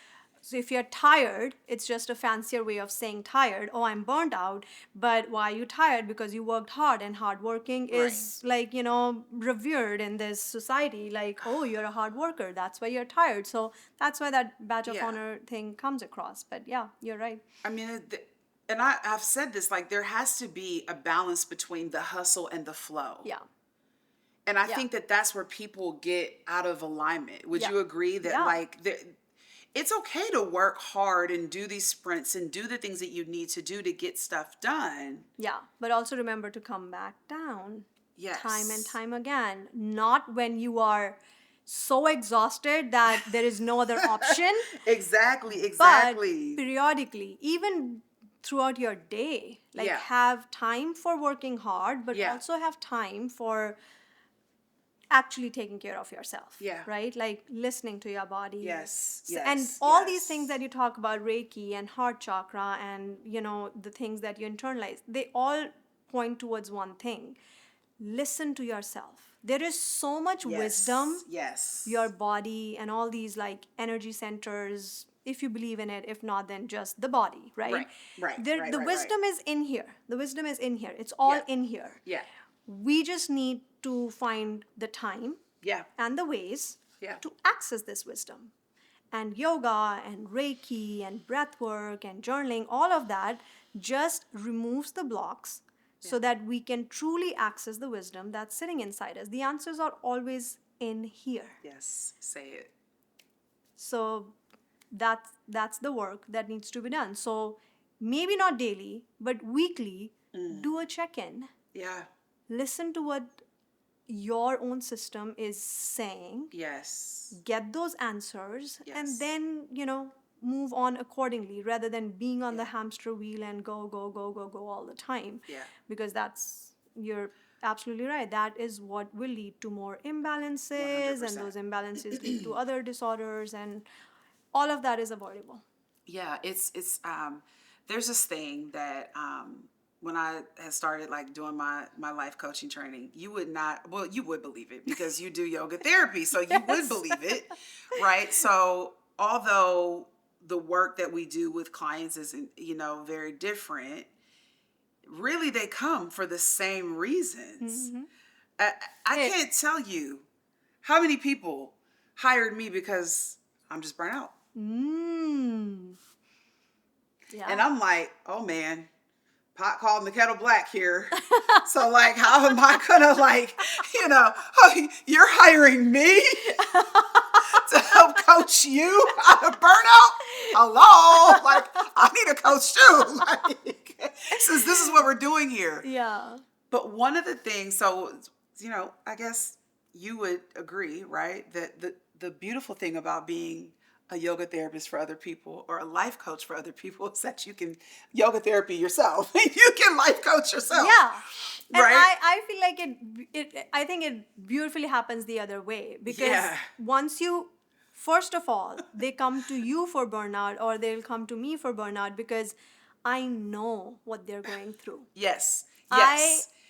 so if you're tired, it's just a fancier way of saying tired. Oh, I'm burnt out. But why are you tired? Because you worked hard, and hardworking is like, revered in this society. Like, oh, you're a hard worker. That's why you're tired. So that's why that badge of honor thing comes across. But yeah, you're right. And I've said this, like there has to be a balance between the hustle and the flow. Yeah. And I think that that's where people get out of alignment. Would you agree that like it's okay to work hard and do these sprints and do the things that you need to do to get stuff done. Yeah, but also remember to come back down. Yes. Time and time again. Not when you are so exhausted that there is no other option. Exactly. But periodically, even throughout your day, like have time for working hard, but also have time for actually taking care of yourself. Yeah. Right? Like listening to your body. Yes. And Yes. all these yes. things that you talk about, Reiki and heart chakra, and the things that you internalize, they all point towards one thing. Listen to yourself. There is so much Yes. wisdom, Yes. your body and all these like energy centers, if you believe in it. If not, then just the body, right? Right. There, Right. the right, wisdom right. is in here. The wisdom is in here. It's all Yeah. in here. Yeah. We just need to find the time Yeah. and the ways Yeah. to access this wisdom. And yoga and Reiki and breath work and journaling, all of that just removes the blocks so that we can truly access the wisdom that's sitting inside us. The answers are always in here. Yes. Say it. So that's the work that needs to be done. So maybe not daily, but weekly, do a check-in. Yeah. Listen to what your own system is saying. Yes. Get those answers, Yes. and then move on accordingly, rather than being on the Yeah. hamster wheel and go all the time. Yeah. Because you're absolutely right, that is what will lead to more imbalances, and 100%. those imbalances lead to other disorders, and all of that is avoidable. Yeah, it's there's this thing that when I had started like doing my life coaching training, you would believe it because you do yoga therapy, so you would believe it, right? So although the work that we do with clients isn't, very different, really they come for the same reasons. I can't tell you how many people hired me because I'm just burnt out. Yeah. And I'm like, oh man, pot calling the kettle black here. So like, how am I gonna you're hiring me to help coach you out of burnout? Hello, like I need a coach too. Like, since this is what we're doing here. Yeah. But one of the things, so I guess you would agree, right? That the beautiful thing about being a yoga therapist for other people or a life coach for other people is that you can yoga therapy yourself. You can life coach yourself. Yeah. And right? I feel like I think it beautifully happens the other way, because once first of all, they come to you for burnout, or they'll come to me for burnout because I know what they're going through. Yes.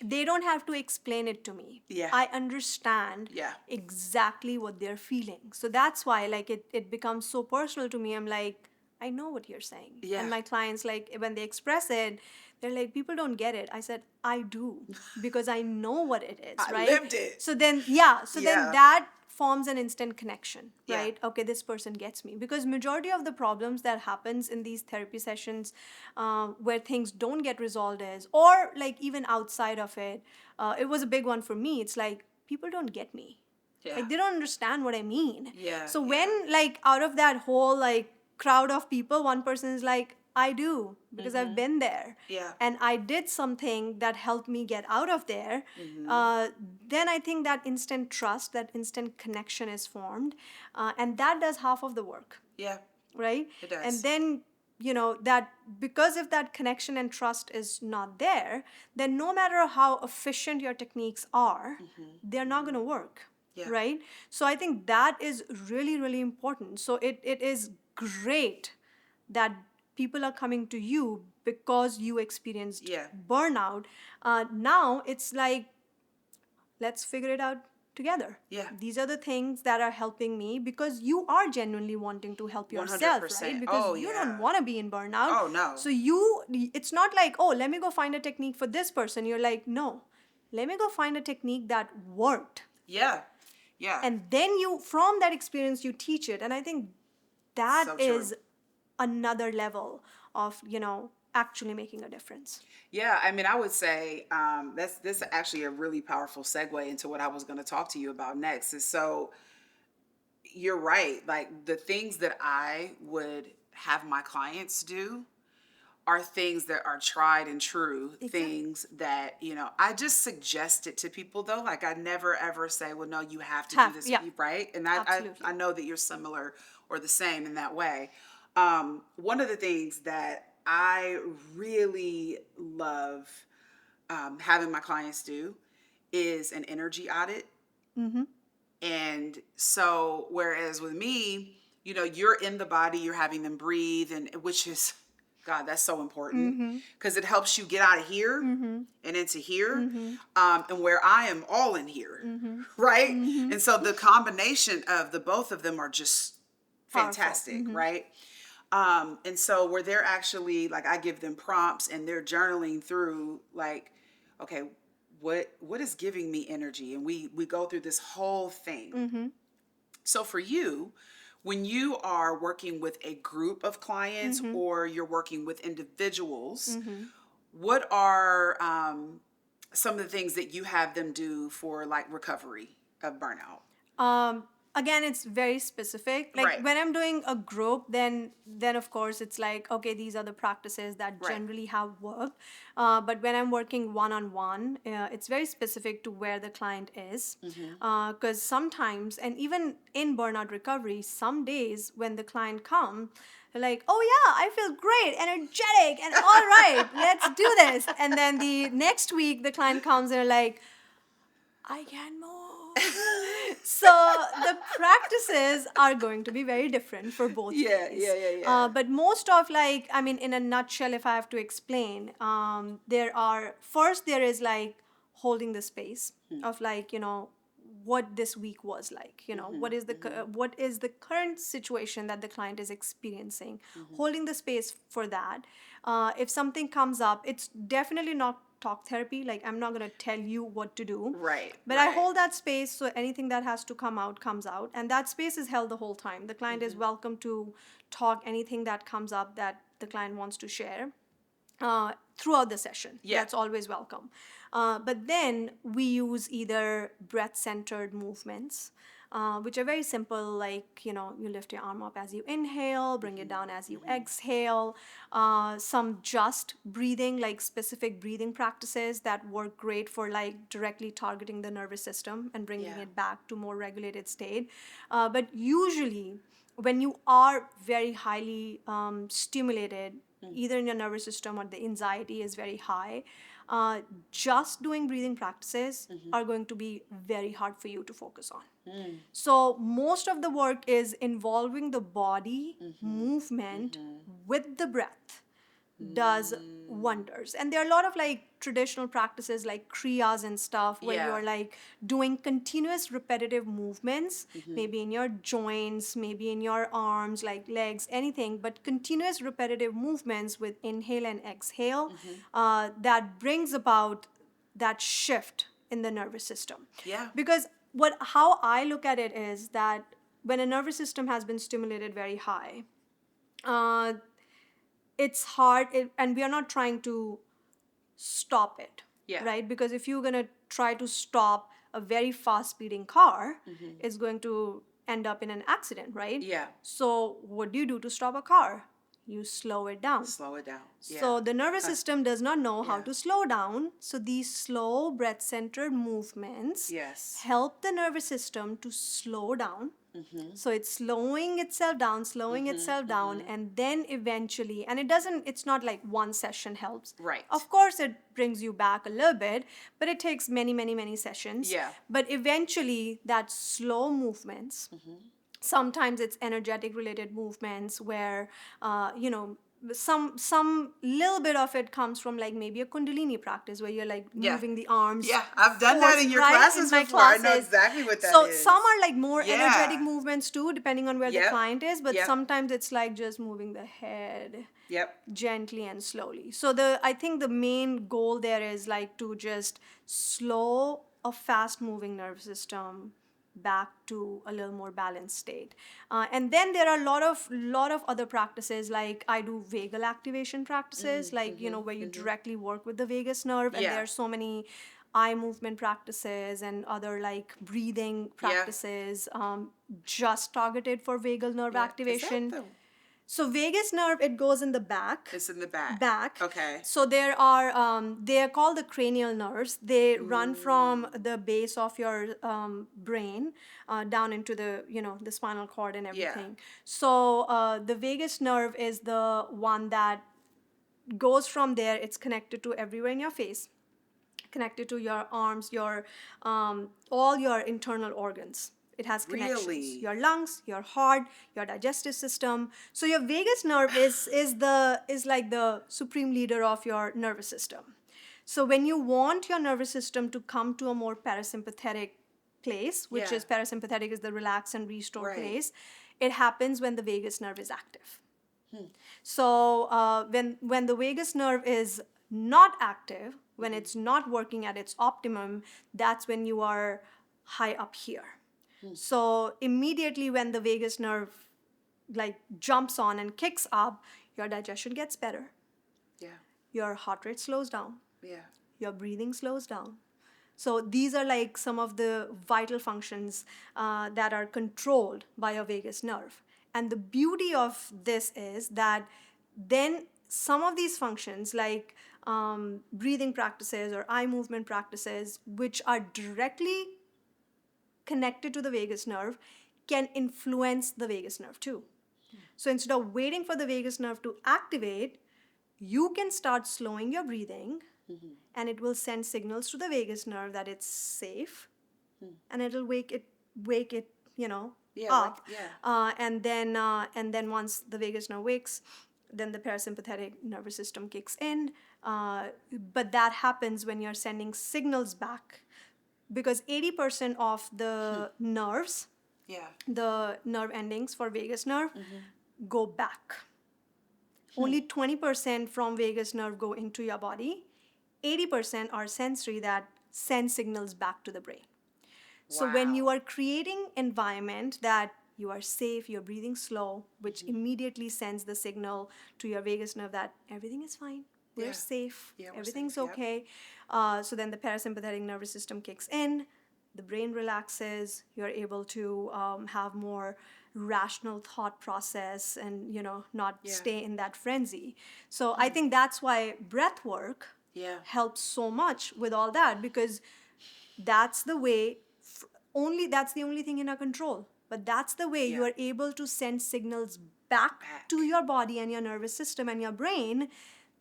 They don't have to explain it to me. Yeah. I understand exactly what they're feeling. So that's why it becomes so personal to me. I'm like, I know what you're saying. Yeah. And my clients, like, when they express it, they're like, people don't get it. I said, I do, because I know what it is, I right? lived it. So then, then that forms an instant connection, right? Yeah. Okay, this person gets me. Because majority of the problems that happens in these therapy sessions where things don't get resolved or like even outside of it, it was a big one for me. It's like, people don't get me. Yeah. Like, they don't understand what I mean. Yeah. So when like out of that whole like crowd of people, one person is like, I do, because I've been there. Yeah. And I did something that helped me get out of there. Then I think that instant trust, that instant connection is formed. And that does half of the work. Yeah. Right? It does. And then, that because if that connection and trust is not there, then no matter how efficient your techniques are, they're not going to work. Yeah. Right? So I think that is really, really important. So it is great that people are coming to you because you experienced burnout. Now it's like, let's figure it out together. Yeah. These are the things that are helping me, because you are genuinely wanting to help yourself, 100%. right? Because you don't want to be in burnout. Oh, no. So it's not like, oh, let me go find a technique for this person. You're like, no, let me go find a technique that worked. Yeah. Yeah. And then from that experience, you teach it. And I think that is another level of, actually making a difference. Yeah, I mean, I would say this is actually a really powerful segue into what I was going to talk to you about next. Is so you're right. Like, the things that I would have my clients do are things that are tried and true, things that, I just suggest it to people though. Like, I never ever say, well, no, you have to do this, right? And I know that you're similar or the same in that way. One of the things that I really love having my clients do is an energy audit. And so, whereas with me, you're in the body, you're having them breathe, and which is, God, that's so important because it helps you get out of here and into here, and where I am all in here, right? And so the combination of the both of them are just fantastic, right? And so where they're actually like, I give them prompts and they're journaling through like, okay, what is giving me energy, and we go through this whole thing. So for you, when you are working with a group of clients or you're working with individuals, what are some of the things that you have them do for like recovery of burnout? Again, it's very specific. Like Right. when I'm doing a group, then of course it's like, okay, these are the practices that Right. generally have worked. But when I'm working one-on-one, it's very specific to where the client is. Because sometimes, and even in burnout recovery, some days when the client come, they're like, oh yeah, I feel great, energetic, and all right, let's do this. And then the next week, the client comes and they're like, I can move. So the practices are going to be very different for both days. Yeah. But most of like, I mean, in a nutshell, if I have to explain, there is like holding the space of like, what this week was like, what is the current situation that the client is experiencing, holding the space for that. If something comes up, it's definitely not talk therapy. Like I'm not going to tell you what to do, Right. but I hold that space, so anything that has to come out comes out, and that space is held the whole time. The client is welcome to talk anything that comes up that the client wants to share throughout the session. Yeah. That's always welcome. But then we use either breath-centered movements, which are very simple, like, you lift your arm up as you inhale, bring it down as you exhale. Some just breathing, like specific breathing practices that work great for like directly targeting the nervous system and bringing it back to more regulated state. But usually, when you are very highly stimulated, either in your nervous system or the anxiety is very high, just doing breathing practices are going to be very hard for you to focus on. So most of the work is involving the body movement with the breath does wonders. And there are a lot of like traditional practices like kriyas and stuff where you're like doing continuous repetitive movements, maybe in your joints, maybe in your arms, like legs, anything, but continuous repetitive movements with inhale and exhale that brings about that shift in the nervous system. Yeah. Because how I look at it is that when a nervous system has been stimulated very high, it's hard, and we are not trying to stop it, right? Because if you're going to try to stop a very fast speeding car, it's going to end up in an accident, right? Yeah. So what do you do to stop a car? You slow it down. Slow it down. Yeah. So the nervous system does not know how to slow down. So these slow breath-centered movements help the nervous system to slow down. So it's slowing itself down, and then eventually, and it's not like one session helps. Right. Of course, it brings you back a little bit, but it takes many, many, many sessions. Yeah. But eventually, that slow movements, sometimes it's energetic related movements where, some little bit of it comes from like maybe a kundalini practice where you're like moving the arms. Yeah, I've done that in your classes before. I know exactly what that is. So some are like more energetic movements too, depending on where the client is, but sometimes it's like just moving the head gently and slowly. So I think the main goal there is like to just slow a fast moving nervous system back to a little more balanced state. And then there are a lot of other practices, like I do vagal activation practices, where you directly work with the vagus nerve, and there are so many eye movement practices and other like breathing practices just targeted for vagal nerve activation. So vagus nerve, it goes in the back. It's in the back. Okay. So they are called the cranial nerves. They run from the base of your brain down into the the spinal cord and everything. So the vagus nerve is the one that goes from there. It's connected to everywhere in your face. connected to your arms, your all your internal organs. It has connections. Really? Your lungs, your heart, your digestive system. So your vagus nerve is like the supreme leader of your nervous system. So when you want your nervous system to come to a more parasympathetic place, which Yeah. is parasympathetic is the relax and restore Right. place, it happens when the vagus nerve is active. So when the vagus nerve is not active, when it's not working at its optimum, that's when you are high up here. So immediately when the vagus nerve like jumps on and kicks up, your digestion gets better, Yeah. your heart rate slows down, Yeah. your breathing slows down. So these are like some of the vital functions that are controlled by your vagus nerve. And the beauty of this is that then some of these functions like breathing practices or eye movement practices, which are directly connected to the vagus nerve, can influence the vagus nerve too. So instead of waiting for the vagus nerve to activate, you can start slowing your breathing, and it will send signals to the vagus nerve that it's safe, and it'll wake it, Yeah, up. like, yeah. And then once the vagus nerve wakes, then the parasympathetic nervous system kicks in. But that happens when you're sending signals back, because 80% of the nerves, Yeah. the nerve endings for vagus nerve, go back. Only 20% from vagus nerve go into your body. 80% are sensory that send signals back to the brain. So when you Wow. are creating environment that you are safe, you're breathing slow, which immediately sends the signal to your vagus nerve that everything is fine, we're Yeah. safe, Yeah, we're everything's safe, yep. okay. So then the parasympathetic nervous system kicks in, the brain relaxes, you're able to have more rational thought process and not Yeah. stay in that frenzy. So I think that's why breath work Yeah. helps so much with all that, because that's the way that's the only thing in our control, but that's the way you Yeah. are able to send signals back to your body and your nervous system and your brain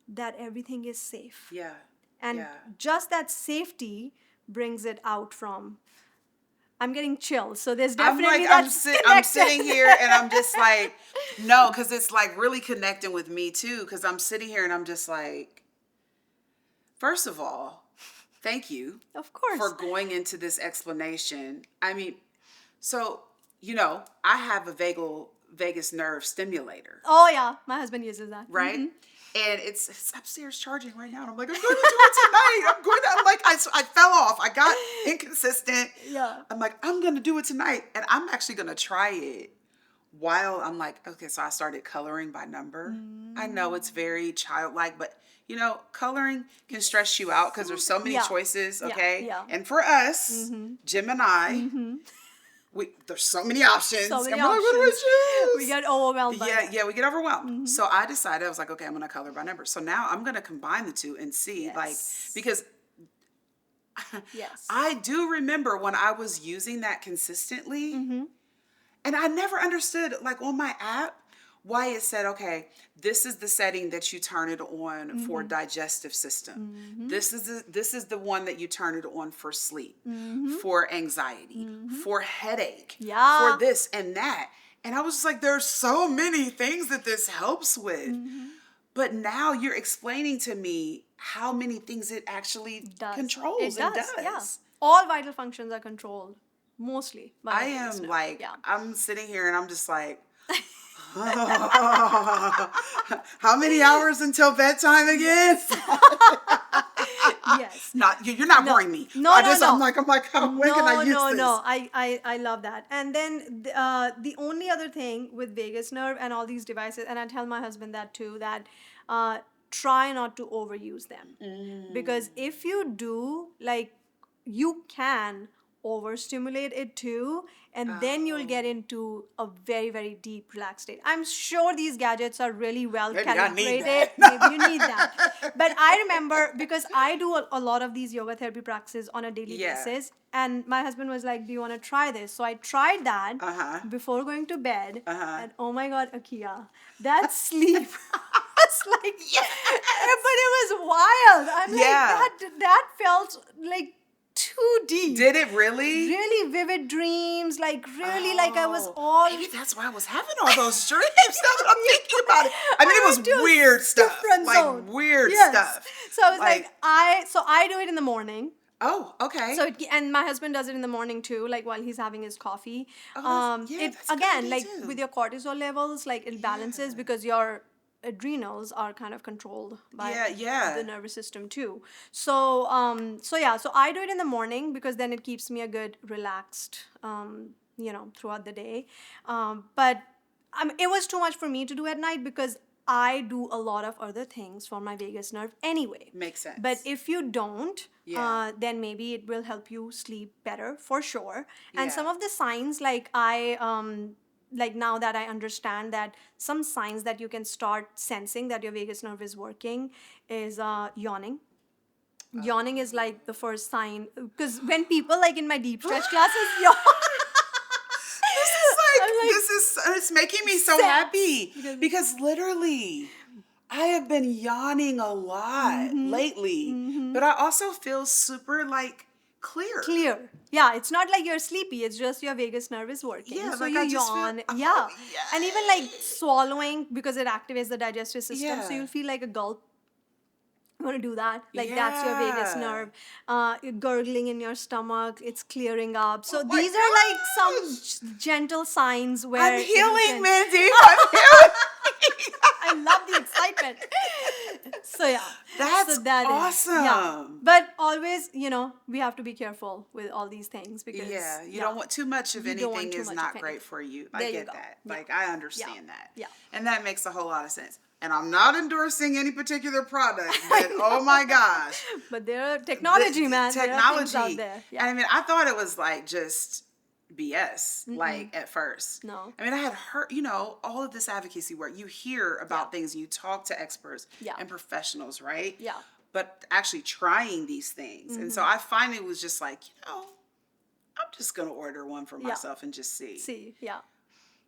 that everything is safe. Yeah. And Yeah. just that safety brings it out from. I'm getting chills, so there's I'm definitely like, that I'm sitting here and I'm just like, no, because it's like really connecting with me too. Because I'm sitting here and I'm just like, first of all, thank you Of course. for going into this explanation. I mean, so, I have a vagus nerve stimulator, Oh yeah, my husband uses that. right? And it's upstairs charging right now. And I'm like, I'm going to do it tonight. I'm like, I fell off. I got inconsistent. Yeah. I'm like, I'm going to do it tonight. And I'm actually going to try it while I'm like, okay, so I started coloring by number. I know it's very childlike, but coloring can stress you out because there's so many Yeah. choices, Yeah, okay? yeah. And for us, Gemini, there's so many options. So many and we're like, what do I options. choose? We get overwhelmed by that. Yeah, we get overwhelmed. So I decided, I was like, okay, I'm going to color by number. So now I'm going to combine the two and see, Yes. because Yes. I do remember when I was using that consistently, and I never understood, like on my app, why it said, okay, this is the setting that you turn it on for digestive system. This is the one that you turn it on for sleep, for anxiety, for headache, Yeah. for this and that. And I was just like, there's so many things that this helps with. But now you're explaining to me how many things it actually controls and does. Yeah. All vital functions are controlled mostly by I the vagus am nerve. like, Yeah. I'm sitting here and I'm just like, how many hours until bedtime again? Yes. You're not boring me. No. I'm like, when can I use this? No. I love that. And then the only other thing with vagus nerve and all these devices, and I tell my husband that too, that try not to overuse them. Because if you do, like, you can overstimulate it too, and then you'll get into a very, very deep relaxed state. I'm sure these gadgets are really well Maybe I need calibrated. that. Maybe you need that. But I remember, because I do a lot of these yoga therapy practices on a daily Yeah. basis, and my husband was like, do you want to try this? So I tried that before going to bed, and oh my God, Akia, that sleep was like, but it was wild. I'm Yeah. like, that felt like too deep. Did it really? Really vivid dreams, like really like I was all... Maybe that's why I was having all those dreams. Now that I'm thinking about it. I mean, it was went to a weird stuff. different Like zone. weird Yes. stuff. So I was like, I do it in the morning. Oh, okay. So and my husband does it in the morning too, like while he's having his coffee. That's a It good again, idea like too. with your cortisol levels, like it balances because your adrenals are kind of controlled by the nervous system too. So so I do it in the morning because then it keeps me a good relaxed throughout the day. But it was too much for me to do at night because I do a lot of other things for my vagus nerve anyway. Makes sense. But if you don't, then maybe it will help you sleep better for sure. And some of the signs, like now that I understand that some signs that you can start sensing that your vagus nerve is working is yawning. Yawning is like the first sign, because when people like in my deep stretch classes yawn. It's making me so happy because literally I have been yawning a lot lately, but I also feel super like clear. Yeah, it's not like you're sleepy, it's just your vagus nerve is working. Yeah, so like you I just yawn. feel, Yeah. yes. And even like swallowing, because it activates the digestive system, Yeah. so you'll feel like a gulp. You want to do that? Like that's your vagus nerve. You're gurgling in your stomach, it's clearing up. So these are like some gentle signs where I'm healing, Mindy. I'm healing. I love the excitement. So yeah, That's awesome. Yeah. But always, we have to be careful with all these things because you don't want too much of anything is not great for you. I get that. Like I understand that. Yeah. And that makes a whole lot of sense. And I'm not endorsing any particular product, but oh my gosh. But there are technology, man. Technology. There are things out there. Yeah. I mean, I thought it was like just BS, like at first. No. I mean, I had heard, all of this advocacy work. You hear about things, you talk to experts and professionals, right? Yeah. But actually trying these things. And so I finally was just like, I'm just going to order one for myself and just see.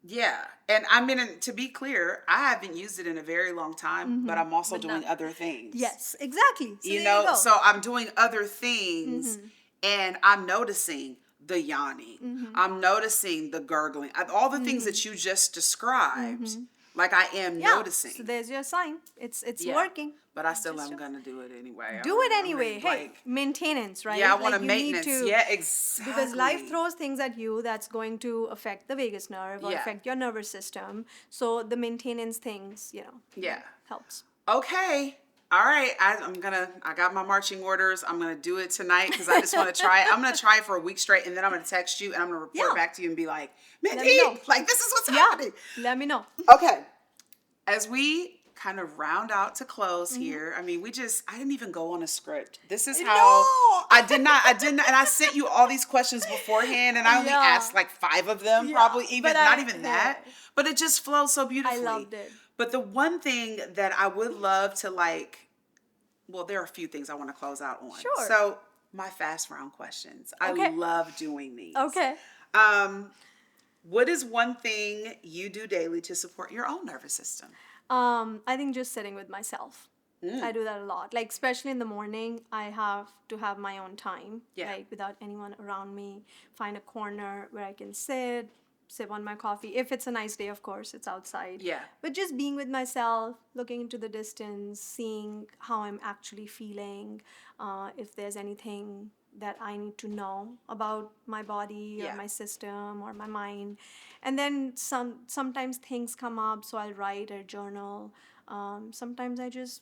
Yeah. And I mean, to be clear, I haven't used it in a very long time, but I'm also doing other things. Yes, exactly. So so I'm doing other things and I'm noticing the yawning. I'm noticing the gurgling. All the things that you just described, like I am noticing. So there's your sign. It's working. But I still am going to do it anyway. Do it anyway. Hey, maintenance, right? Yeah, I want to maintenance. Yeah, exactly. Because life throws things at you that's going to affect the vagus nerve or affect your nervous system. So the maintenance things, helps. Okay. All right. I got my marching orders. I'm going to do it tonight because I just want to try it. I'm going to try it for a week straight and then I'm going to text you and I'm going to report back to you and be like, Mindy, like this is what's happening. Let me know. Okay. As we kind of round out to close here. I mean, I didn't even go on a script. This is how I didn't, and I sent you all these questions beforehand and I only asked like 5 of them, probably even, not even that, but it just flows so beautifully. I loved it. But the one thing that I would love to there are a few things I want to close out on. Sure. So my fast round questions. I love doing these. Okay. What is one thing you do daily to support your own nervous system? I think just sitting with myself. I do that a lot. Like, especially in the morning, I have to have my own time. Like, without anyone around me. Find a corner where I can sit, sip on my coffee. If it's a nice day, of course, it's outside. Yeah. But just being with myself, looking into the distance, seeing how I'm actually feeling, if there's anything that I need to know about my body or my system or my mind. And then sometimes things come up, so I'll write or journal. Sometimes I just,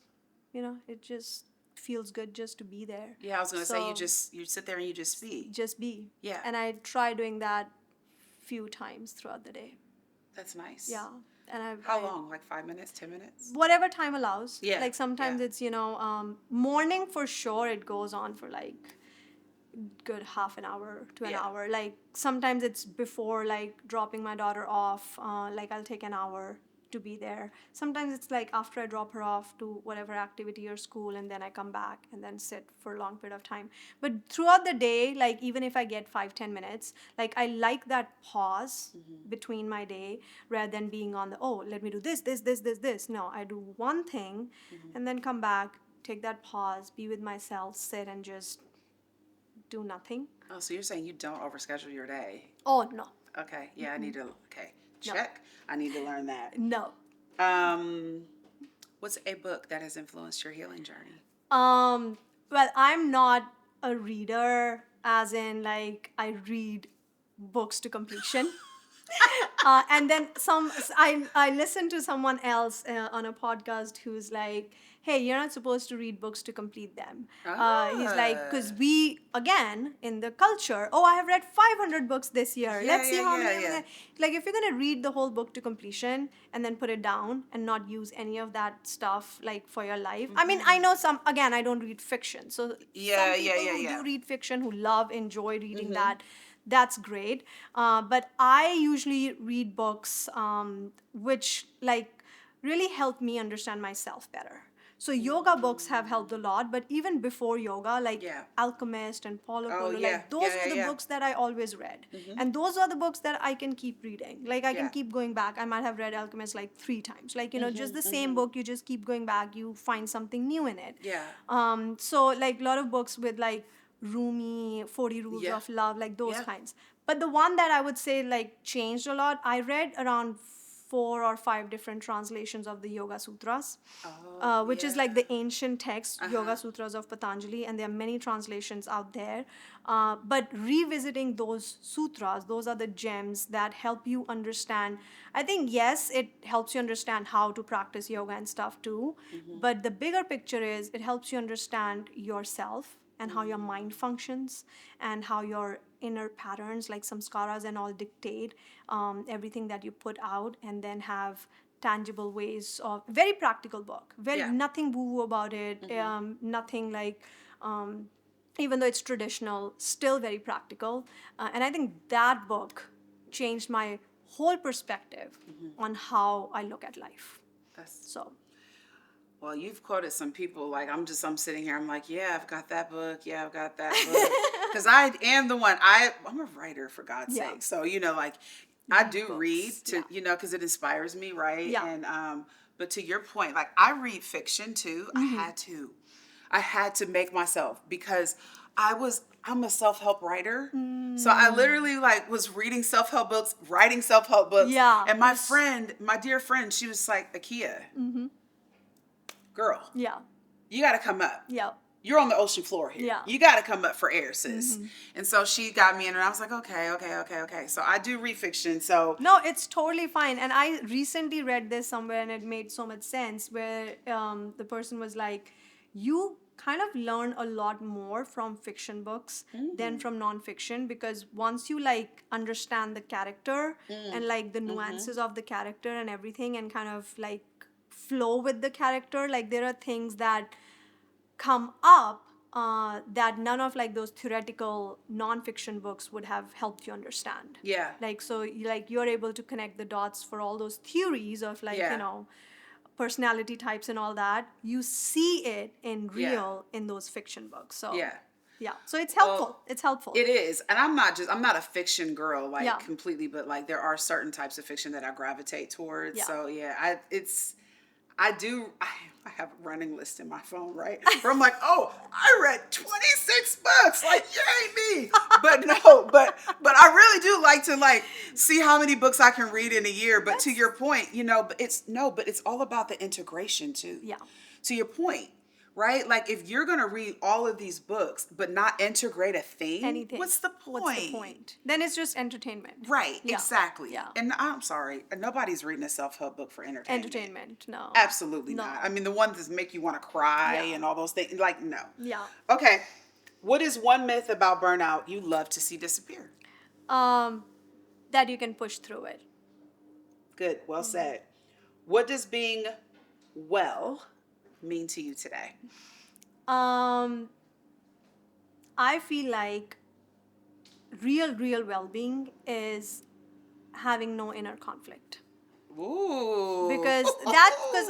it just feels good just to be there. Yeah, I was going to say you sit there and you just be. Just be. Yeah. And I try doing that few times throughout the day. That's nice. Yeah. And How long? Like 5 minutes, 10 minutes? Whatever time allows. Yeah. Like sometimes it's, morning for sure it goes on for like good half an hour to an hour. Like sometimes it's before like dropping my daughter off. Like I'll take an hour to be there. Sometimes it's like after I drop her off to whatever activity or school, and then I come back and then sit for a long period of time. But throughout the day, like even if I get 5-10 minutes, like I like that pause between my day rather than being on the, oh, let me do this. No, I do one thing and then come back, take that pause, be with myself, sit and just do nothing. Oh, so you're saying you don't overschedule your day? Oh, no. Okay, yeah, I need to. Okay, No. check. I need to learn that. No. What's a book that has influenced your healing journey? Well, I'm not a reader, as in like I read books to completion. And then I listened to someone else on a podcast who's like, hey, you're not supposed to read books to complete them. He's like, because we, again, in the culture, oh, I have read 500 books this year. Yeah, Let's see yeah, how yeah, many. yeah. Like, if you're going to read the whole book to completion and then put it down and not use any of that stuff, like, for your life. I mean, I know again, I don't read fiction. So Yeah, some yeah, people yeah, who yeah. do read fiction, who enjoy reading that, that's great. But I usually read books which like really help me understand myself better. So yoga books have helped a lot, but even before yoga, like Yeah. Alchemist and Paulo Oh, Coelho, yeah. like those Yeah, were yeah, the yeah. books that I always read. And those are the books that I can keep reading. Like I can Yeah. keep going back. I might have read Alchemist like 3 times. Like, just the same book, you just keep going back, you find something new in it. Yeah. So like a lot of books with like Rumi, 40 Rules Yeah. of Love, like those Yeah. kinds. But the one that I would say like changed a lot, I read around 4 or 5 different translations of the Yoga Sutras, which is like the ancient text, Yoga Sutras of Patanjali, and there are many translations out there. But revisiting those sutras, those are the gems that help you understand. I think, yes, it helps you understand how to practice yoga and stuff too, but the bigger picture is it helps you understand yourself and how your mind functions and how your inner patterns like samskaras and all dictate everything that you put out, and then have tangible ways of very practical book, very nothing woo woo about it, nothing like even though it's traditional, still very practical. And I think that book changed my whole perspective on how I look at life. That's So well, you've quoted some people. Like I'm sitting here. I'm like, yeah, I've got that book. Yeah, I've got that book. Because I am the one. I'm a writer, for God's Yeah. sake. So like I do books. read to Yeah. because it inspires me, right? Yeah. And but to your point, like I read fiction too. I had to make myself because I'm a self-help writer. So I literally like was reading self-help books, writing self-help books. Yeah. And my dear friend, she was like, Akia, girl, Yeah. you got to come up. Yeah. You're on the ocean floor here. Yeah. You got to come up for air, sis. And so she got me in, and I was like, okay. So I do read fiction. So No, it's totally fine. And I recently read this somewhere and it made so much sense where the person was like, you kind of learn a lot more from fiction books than from nonfiction, because once you like understand the character and like the nuances of the character and everything and kind of like flow with the character, like there are things that come up that none of like those theoretical nonfiction books would have helped you understand. Yeah. Like so like you're able to connect the dots for all those theories of like personality types and all that. You see it in real in those fiction books. So yeah. So it's helpful. Well, it's helpful. It is. And I'm not a fiction girl, like Yeah. completely, but like there are certain types of fiction that I gravitate towards. Yeah. So yeah, I have a running list in my phone, right? Where I'm like, oh, I read 26 books. Like, yay me. But no, but I really do like to like see how many books I can read in a year. But to your point, but it's all about the integration too. Yeah. To your point, right? Like if you're gonna read all of these books but not integrate a thing, Anything. what's the point? What's the point? Then it's just entertainment. Right, Yeah. exactly. Yeah. And I'm sorry, nobody's reading a self-help book for entertainment. Entertainment, no. Absolutely No. not. I mean, the ones that make you want to cry Yeah. and all those things, like, no. Yeah. Okay. What is one myth about burnout you love to see disappear? That you can push through it. Good. Well said. What does being well mean to you today? I feel like real well-being is having no inner conflict. Ooh. Because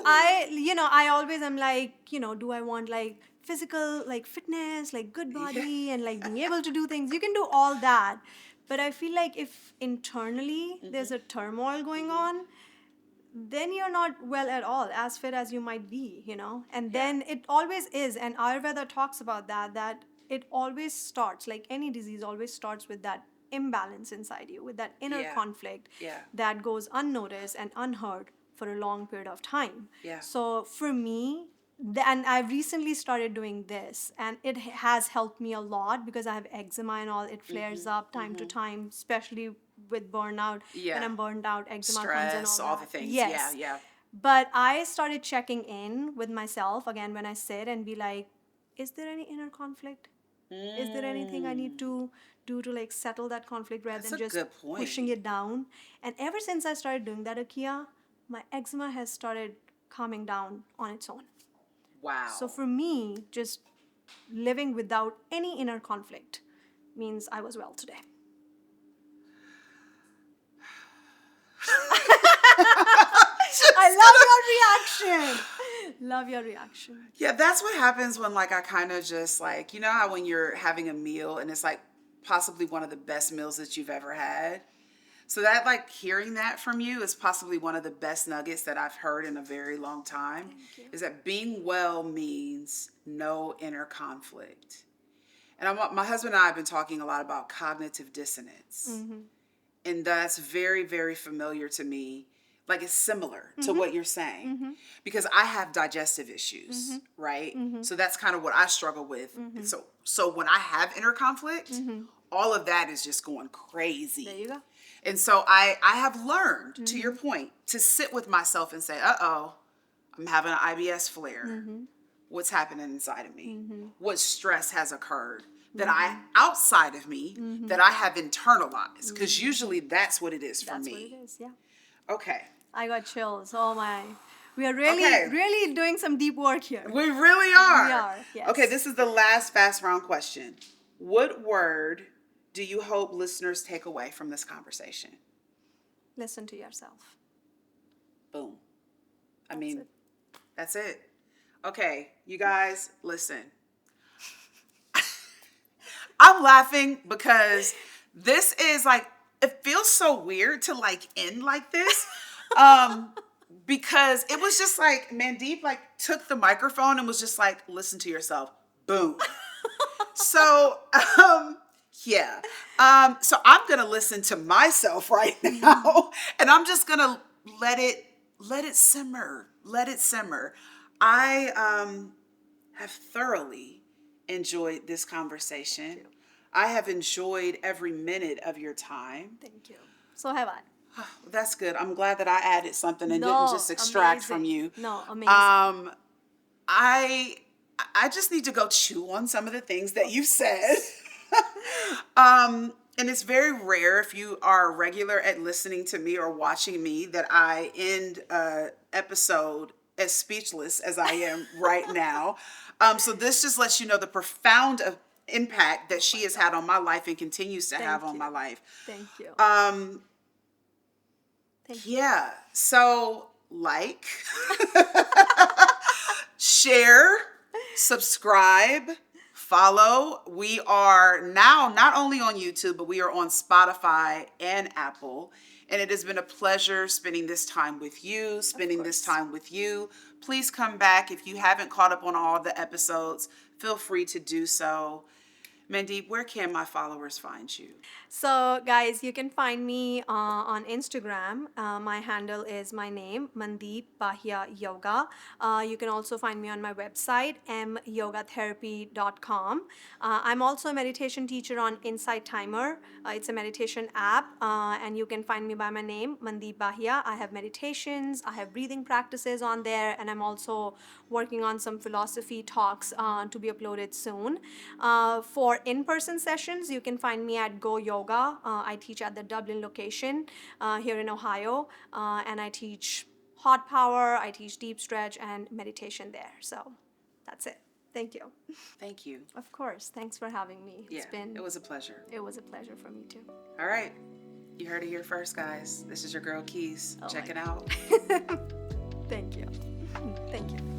I always am like, do I want like physical, like fitness, like good body, and like being able to do things? You can do all that, but I feel like if internally there's a turmoil going on, then you're not well at all, as fit as you might be, and then it always is, and Ayurveda talks about that it always starts, like any disease always starts with that imbalance inside you, with that inner conflict that goes unnoticed and unheard for a long period of time. So for me, and I've recently started doing this, and it has helped me a lot because I have eczema and all. It flares up time to time, especially with burnout. When I'm burned out, eczema comes and Stress, all all that. the things. Yes. Yeah. But I started checking in with myself again when I sit and be like, is there any inner conflict? Is there anything I need to do to like settle that conflict rather That's than a just good point. pushing it down? And ever since I started doing that, Akia, my eczema has started calming down on its own. Wow. So for me, just living without any inner conflict means I was well today. I love your reaction. Love your reaction. Yeah, that's what happens when like I kind of just like, you know how when you're having a meal and it's like possibly one of the best meals that you've ever had? So that like hearing that from you is possibly one of the best nuggets that I've heard in a very long time. Is that being well means no inner conflict. And my husband and I have been talking a lot about cognitive dissonance. And that's very, very familiar to me. Like it's similar to what you're saying because I have digestive issues, right? So that's kind of what I struggle with. So when I have inner conflict, all of that is just going crazy. There you go. And so I have learned, to your point, to sit with myself and say, uh-oh, I'm having an IBS flare. What's happening inside of me? What stress has occurred that I, outside of me, that I have internalized? Because usually that's what it is for me. That's what it is, yeah. Okay. I got chills. Oh my. We are really doing some deep work here. We really are. We are, yes. Okay, this is the last fast round question. What word do you hope listeners take away from this conversation? Listen to yourself. Boom. That's it. Okay, you guys, listen. I'm laughing because this is like, it feels so weird to like end like this. Because it was just like Mandeep like took the microphone and was just like, listen to yourself. Boom. So, yeah. So I'm going to listen to myself right now and I'm just going to let it simmer. Let it simmer. I have thoroughly enjoyed this conversation. I have enjoyed every minute of your time. Thank you. So have I. That's good. I'm glad that I added something and didn't just extract from you. No, amazing. I just need to go chew on some of the things that you've said. And it's very rare if you are regular at listening to me or watching me that I end an episode as speechless as I am right now. So this just lets you know the profound impact that she has had on my life and continues to have on my life. Thank you. Yeah. So like, share, subscribe, follow. We are now not only on YouTube, but we are on Spotify and Apple. And it has been a pleasure spending this time with you, Please come back. If you haven't caught up on all the episodes, feel free to do so. Mandeep, where can my followers find you? So, guys, you can find me on Instagram. My handle is my name, Mandeep Bahia Yoga. You can also find me on my website, myogatherapy.com. I'm also a meditation teacher on Insight Timer. It's a meditation app, and you can find me by my name, Mandeep Bahia. I have meditations, I have breathing practices on there, and I'm also working on some philosophy talks to be uploaded soon. For in-person sessions, you can find me at Go Yoga. I teach at the Dublin location here in Ohio, and I teach hot power, I teach deep stretch and meditation there. So that's it. Thank you. Thank you. Of course. Thanks for having me. It was a pleasure. It was a pleasure for me too. All right. You heard it here first, guys. This is your girl Keys. Oh Check my it out. Thank you. Thank you.